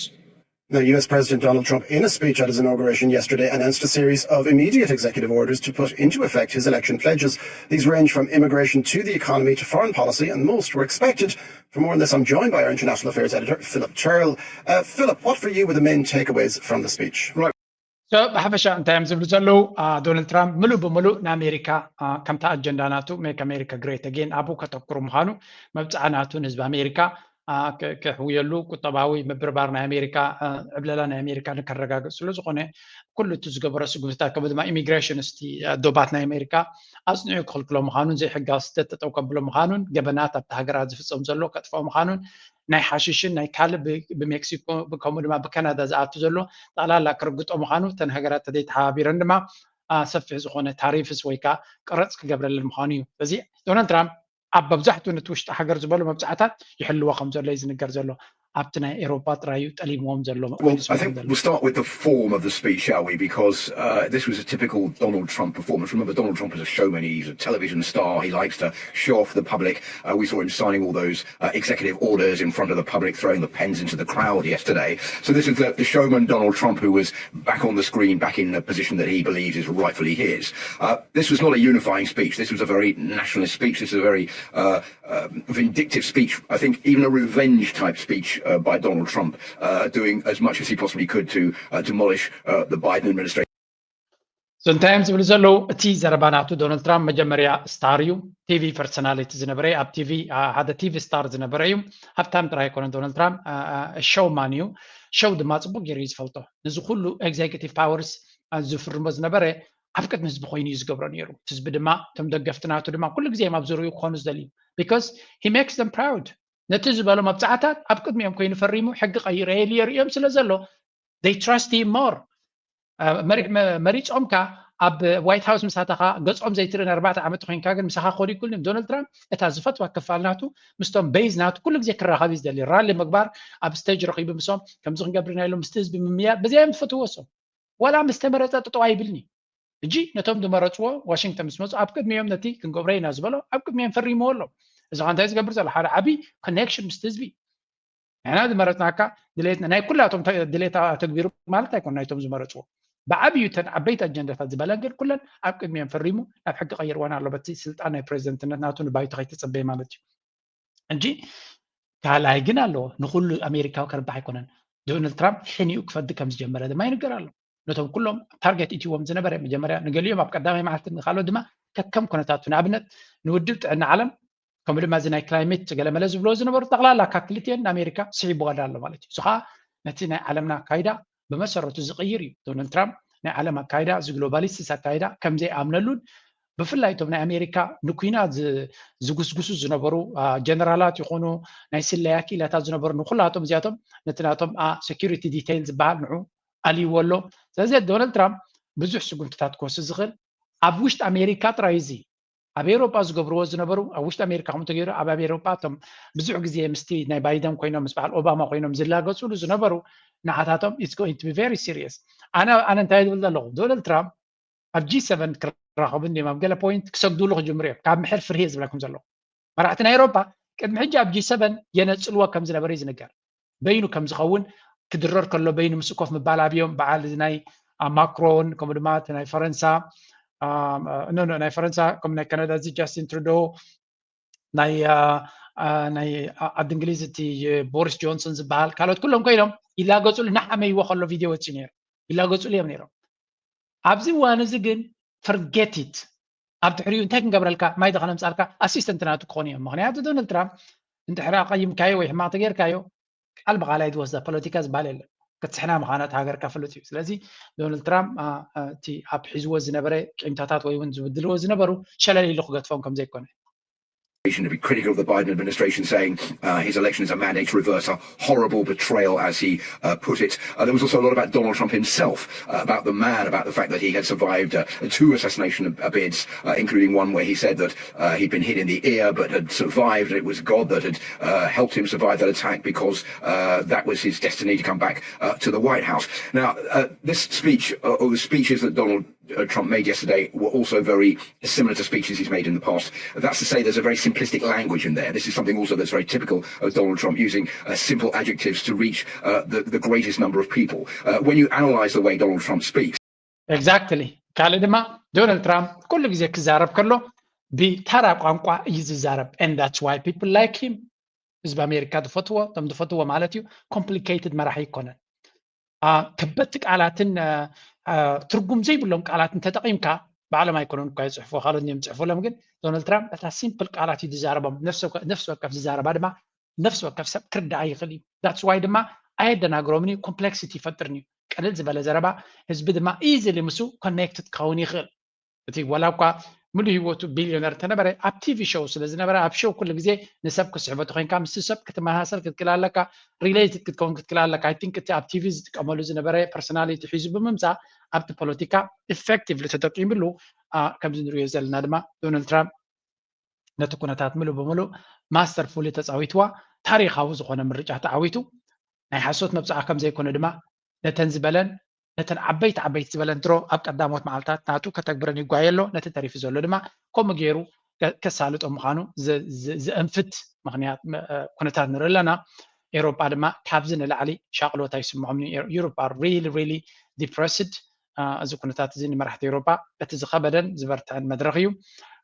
Now, US President Donald Trump, in a speech at his inauguration yesterday, announced a series of immediate executive orders to put into effect his election pledges. These range from immigration to the economy to foreign policy, and most were expected. For more on this, I'm joined by our international affairs editor, Philip Turl. Philip, what for you were the main takeaways from the speech? Right. So, ብሓፈሻ እንታይ እዮም ዝብሉ ዘለው ዶናልድ ትራምፕ ሙሉእ ብሙሉእ ንኣሜሪካ ከምታ ኣጀንዳ ናቱ ሜክ ኣሜሪካ ግሬት ኣጌን ኣብኡ ከተኩሩ ምዃኑ መብፅዓ ናቱ ንህዝቢ ኣሜሪካ ክሕውየሉ ቁጠባዊ ምብርባር ናይ ኣሜሪካ ዕብለላ ናይ ኣሜሪካ ንከረጋግፅ ስለ ዝኾነ ኩሉ እቲ ዝገበሮ ስጉምትታት ከምኡ ድማ ኢሚግሬሽን እስቲ ዶባት ናይ ኣሜሪካ ኣፅኒዑ ክኽልክሎ ምዃኑን ዘይሕጋዊ ስደት ጠጠው ከብሎ ምዃኑን ገበናት ኣብቲ ሃገራት ዝፍፀም ዘሎ ከጥፍኦ ምዃኑን ናይ ሓሽሽን ናይ ካልእ ብሜክሲኮ ከምኡ ድማ ብካናዳ ዝኣቱ ዘሎ ጠቕላላ ክርግጦ ምዃኑ እተን ሃገራት ተዘይተሓባቢረን ድማ ሰፊሕ ዝኾነ ታሪፍስ ወይ ከዓ ቅረፅ ክገብረለን ምዃኑ እዩ ስለዚ ዶናልድ ትራምፕ ኣብ መብዛሕትኡ ነቲ ውሽጢ ሃገር ዝበሉ መብዛሕታት ይሕልዎ ከም ዘሎ እዩ ዝንገር ዘሎ ኣብቲ ናይ ኤውሮጳ ጥራዩ ጠሊምዎም ዘሎ Well, I think we'll start with the form of the speech, shall we? Because this was a typical Donald Trump performance. Remember, Donald Trump is a showman. He's a television star. He likes to show off the public. We saw him signing all those executive orders in front of the public, throwing the pens into the crowd yesterday. So this is the showman Donald Trump who was back on the screen, back in the position that he believes is rightfully his. This was not a unifying speech. This was a very nationalist speech. This is a very vindictive speech. I think even a revenge-type speech by Donald Trump, doing as much as he possibly could to demolish the Biden administration. Sometimes ዝብሉ ዘለው እቲ ዘረባናቱ ዶናልድ ትራምፕ መጀመርያ ስታር እዩ ቲቪ ፐርሶናሊቲ ዝነበረ ኣብ ቲቪ ሓደ ቲቪ ስታር ዝነበረ እዩ ሃብታም ጥራይ ኣይኮነን ዶናልድ ትራምፕ ሾውማን እዩ ሾው ድማ ፅቡቅ ገይሩ እዩ ዝፈልጦ ነዚ ኩሉ ኤግዜኪቲቭ ፓወርስ ዝፍርሞ ዝነበረ ኣብ ቅድሚ ህዝቢ ኮይኑ እዩ ዝገብሮ ነይሩ ህዝቢ ድማ እቶም ደገፍቲ ናቱ ድማ ኩሉ ግዜ ኣብ ዙርኡ ክኾኑ ዝደልዩ because he makes them proud ነቲ ዝበሎ መብፃዕታት ኣብ ቅድሚኦም ኮይኑ ፈሪሙ ሕጊ ቀይረ የርእዮም ስለ ዘሎ they trust him more መሪፆምካ ኣብ ዋይት ሃውስ ምሳተኻ ገጾም ዘይትርእን 4 ዓመት ኮይንካ ግን ምሳኻ ክኸዱ ይክእሉም ዶናልድ ትራምፕ እታ ዝፈትዋ ክፋል ናቱ ምስቶም ቤዝ ናቱ ኩሉ ግዜ ክራኸብ እዩ ዝደሊ ራሊ ምግባር ኣብ ስቴጅ ረኺቡ ምሶም ከምዚ ክንገብርና ኢሎም ምስቲ ህዝቢ ምምያር በዚኦም ትፈትዎ ሶም ዋላ ምስ ተመረፀ ጥጠዋ ይብልኒ እጂ ነቶም ዝመረፅዎ ዋሽንግተን ምስ መፁ ኣብ ቅድሚኦም ነቲ ክንገብሮ ኢና ዝበሎ ኣብ ቅድሚኦም ፈሪምዎ ኣሎ እዚ እንታይ ዝገብር ዘሎ ሓደ ዓብይ ኮኔክሽን ምስቲ ህዝቢ ንሕና ዝመረፅናካ ድሌትና ናይ ኩላቶም ድሌታ ተግቢሩ ማለት ኣይኮነ ናይቶም ዝመረፅዎ بعبي يتن عبيت أجندة فزبالانجر كلن أبكر مين فريمو أبحق غير وانا على بتي سلطان البريزيدنت ناتون بايت خيط تصبي مالتي أنجي قال هيجنا له نقول أمريكا وكرب حيكونن دونالد ترامب حين يكفد كم جمرة ده ما ينقر له نتهم كلهم تارجت إتي ومزنا برا مجمرة نقول يوم أبقى دامي مع خالو دما كم كنا تاتون عبنت نودت أن علم ከምኡ ድማ እዚ ናይ ክላይሜት ገለመለ ዝብሎ ዝነበሩ ጠቕላላ ካክልትየን ንኣሜሪካ ስዒቡ ቀዳ ኣሎ ማለት እዩ። እዚ ከዓ ነቲ ናይ ዓለምና ኣካይዳ ብመሰረቱ ዝቕይር እዩ። ዶናልድ ትራምፕ ናይ ዓለም ኣካይዳ እዚ ግሎባሊስቲክስ ኣካይዳ ከምዘይኣምነሉን ብፍላይ እቶም ናይ ኣሜሪካ ንኩናት ዝጉስጉሱ ዝነበሩ ጀነራላት ይኹኑ ናይ ስለያ ክኢላታት ዝነበሩ ንኩላቶም እዚኣቶም ነቲ ናቶም ሴኪሪቲ ዲቴይል ዝበሃል ንዑ ኣልይዎ ኣሎ። ስለዚ ዶናልድ ትራምፕ ብዙሕ ስጉምትታት ክወስድ ዝኽእል ኣብ ውሽጢ ኣሜሪካ ጥራይ እዚ ኣብ ኤሮጳ ዝገብርዎ ዝነበሩ ኣብ ውሽጢ ኣሜሪካ ከምኡ ተገይሩ ኣብ ኤሮጳ እቶም ብዙሕ ግዜ ምስቲ ናይ ባይደን ኮይኖም ምስ በዓል ኦባማ ኮይኖም ዝላገፅሉ ዝነበሩ ንዓታቶም ኢትስ ጎይንግ ቱ ቢ ቨሪ ሲሪየስ። ኣነ እንታይ ዝብል ዘለኹ ዶናልድ ትራምፕ ኣብ G7 ክራኸቡ እንዲም ኣብ ገለ ፖይንት ክሰግድሉ ክጅምሩ እዮም ካብ ምሕር ፍርሂ ዝብለኩም ዘለኹ መራሕቲ ናይ ኤሮጳ ቅድሚ ሕጂ ኣብ G7 የነፅልዎ ከም ዝነበረ ይዝነገር በይኑ ከም ዝኸውን ክድረር ከሎ በይኑ ምስ ኮፍ ምባል ኣብዮም በዓል ናይ ማክሮን ከምኡ ድማ ናይ ፈረንሳ ናይ ፈረንሳ ከም ናይ ካናዳ እዚ ጃስቲን ትሩዶ ናይ ዓዲ እንግሊዝ እቲ ቦሪስ ጆንሰን ዝበሃል ካልኦት ኩሎም ኮይኖም ይላገፅሉ ንሓመይዎ ከሎ ቪድዮ ወፂ ነይሩ ይላገፅሉ እዮም ነይሮም። ኣብዚ እዋን እዚ ግን ፈርጌቲት ኣብ ድሕሪኡ እንታይ ክንገብረልካ ማይ ደኸነ ምፃልካ ኣሲስተንት ናቱ ክኾኑ እዮም። ምክንያቱ ዶናልድ ትራምፕ እንድሕሪ ቀይምካዮ ወይ ሕማቅ ተገይርካዮ ቃል ብቃላይ ዝወስዳ ፖለቲካ ዝበሃል የለን ክትስሕና ምዃናት ሃገርካ ፍሉጥ እዩ። ስለዚ ዶናልድ ትራምፕ እቲ ኣብ ሒዝዎ ዝነበረ ቂምታታት ወይ እውን ዝብድልዎ ዝነበሩ ሸለሊሉ ክገጥፎም ከም ዘይኮነ to be critical of the Biden administration, saying his election is a mandate to reverse a horrible betrayal, as he put it. There was also a lot about Donald Trump himself, about the man, about the fact that he had survived 2 assassination bids, including one where he said that he'd been hit in the ear but had survived, and it was God that had helped him survive that attack because that was his destiny to come back to the White House. Now, this speech, or the speeches that Donald Trump made yesterday were also very similar to speeches he's made in the past. That's to say there's a very simplistic language in there. This is something also that's very typical of Donald Trump, using simple adjectives to reach the greatest number of people. When you analyze the way Donald Trump speaks... Exactly. ካልእ ድማ ዶናልድ ትራምፕ ኩሉ ግዜ ክዛረብ ከሎ ብተራ ቋንቋ እዩ ዝዛረብ and that's why people like him. ህዝቢ ኣሜሪካ ዝፈትዎ እቶም ዝፈትዎ ማለት እዩ ኮምፕሊኬትድ መራሒ ይኮነን ከበድቲ ቃላትን ትርጉም ዘይብሎም ቃላትን ተጠቂምካ ብዓለም ኣይኮነን እኳ ይፅሕፎ ካልኦት እዮም ዝፅሕፎሎም ግን ዶናልድ ትራምፕ እታ ሲምፕል ቃላት እዩ ዝዛረቦም ነፍሲ ወከፍ ዝዛረባ ድማ ነፍሲ ወከፍ ሰብ ክርዳኣ ይኽእል እዩ ዳትስ ዋይ ድማ ኣየደናግሮምን እዩ ኮምፕሌክሲቲ ይፈጥርን እዩ ቀለል ዝበለ ዘረባ ህዝቢ ድማ ኢዝሊ ምሱ ኮኔክትድ ክኸውን ይኽእል እቲ ዋላ እኳ ሙሉ ህይወቱ ቢልዮነር ተነበረ ኣብ ቲቪ ሾው ስለዝነበረ ኣብ ሾው ኩሉ ግዜ ንሰብ ክስዕበቱ ኮይንካ ምስ ሰብ ክትመሃሰል ክትክእል ኣለካ ሪሌትድ ክትከውን ክትክእል ኣለካ ኣይ ቲንክ እቲ ኣብ ቲቪ ዝጥቀመሉ ዝነበረ ፐርሶናሊቲ ሒዙ ብምምፃእ ኣብቲ ፖለቲካ ኢፌክቲቭሊ ተጠቂምሉ ከምዚ ንሪኦ ዘለና ድማ ዶናልድ ትራምፕ ነቲ ኩነታት ሙሉእ ብምሉእ ማስተር ፉሊ ተፃዊትዋ ታሪካዊ ዝኾነ ምርጫ ተዓዊቱ ናይ ሓሶት መብፅዓ ከም ዘይኮነ ድማ ነተን ዝበለን ነተን ዓበይቲ ዝበለን ድሮ ኣብ ቀዳሞት መዓልታት ናቱ ከተግብረን ይጓየሎ ነቲ ተሪፉ ዘሎ ድማ ከምኡ ገይሩ ከሳልጦ ምዃኑ ዘእንፍት ምክንያት ኩነታት ንርኢ ኣለና ኤሮጳ ድማ ካብዚ ንላዕሊ ሻቅሎታ ይስምዖም ዩሮፕ ኣር ሪሊ ዲፕረስድ እዚ ኩነታት እዚ ንመራሕቲ ኤሮጳ እቲ ዝኸበደን ዝበርትዕን መድረክ እዩ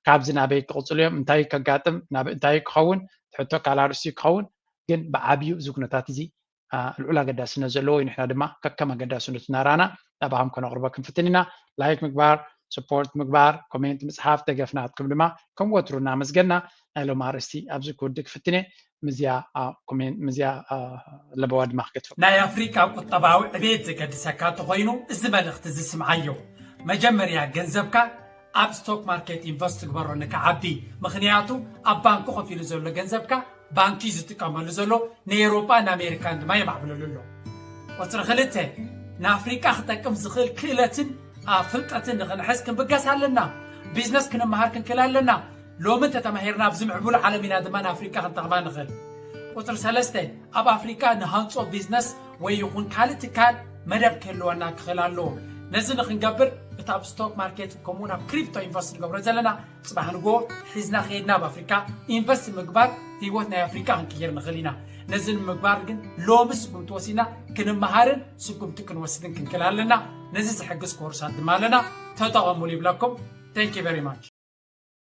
ካብዚ ናበይ ክቕፅሉ እዮም እንታይ ከጋጥም እንታይ ክኸውን ትሕቶ ካልእ ኣርእስቲ ክኸውን ግን ብዓብዩ እዚ ኩነታት እዚ ልዑል ኣገዳስነት ዘለዎ እዩ ንሕና ድማ ከከም ኣገዳስነቱ ናራና ናብኣም ከነቕርቦ ክንፍትን ኢና ላይክ ምግባር ሰፖርት ምግባር ኮሜንት ምፅሓፍ ደገፍናትኩም ድማ ከም ወትሩ እናመስገና ናይ ሎም ኣርእስቲ ኣብዚ ክውድእ ክፍትን እየ ምዝያ ለበዋ ድማ ክገድፎ ናይ ኣፍሪካ ቁጠባዊ ዕቤት ዘገድሰካ እንተኮይኑ እዚ መልእኽቲ ዝስምዓዮ መጀመርያ ገንዘብካ ኣብ ስቶክ ማርኬት ኢንቨስት ትግበሮ ንክዓቢ ምክንያቱ ኣብ ባንኪ ኮፍ ኢሉ ዘሎ ገንዘብካ ባንኪ ዝጥቀመሉ ዘሎ ንኤሮጳ ንኣሜሪካን ድማ የማዕብለሉ ኣሎ ቁፅሪ 2 ንኣፍሪካ ክጠቅም ዝኽእል ክእለትን ፍልጠትን ንክንሕዝ ክንብገስ ኣለና ቢዝነስ ክንመሃር ክንክእል ኣለና ሎሚ ተተማሂርና ኣብዚ ምዕቡል ዓለም ኢና ድማ ንኣፍሪካ ክንጠቕማ ንኽእል ቁፅሪ 3 ኣብ ኣፍሪካ ንሃንፆ ቢዝነስ ወይ ይኹን ካልእ ትካል መደብ ክህልወና ክኽእል ኣለዎ ነዚ ንክንገብር እቲ ኣብ ስቶክ ማርኬት ከምኡውን ኣብ ክሪፕቶ ኢንቨስት ንገብሮ ዘለና ፅባሕ ንግሆ ሒዝና ከይድና ኣብ ኣፍሪካ ኢንቨስት ምግባር ህይወት ናይ ኣፍሪካ ክንቅይር ንኽእል ኢና ነዚ ንምግባር ግን ሎሚ ስጉምቲ ወሲድና ክንመሃርን ስጉምቲ ክንወስድን ክንክእል ኣለና ነዚ ዝሕግዝ ኮርሳት ድማ ኣለና ተጠቐሙሉ ይብለኩም ታንክ ዩ ቨሪ ማች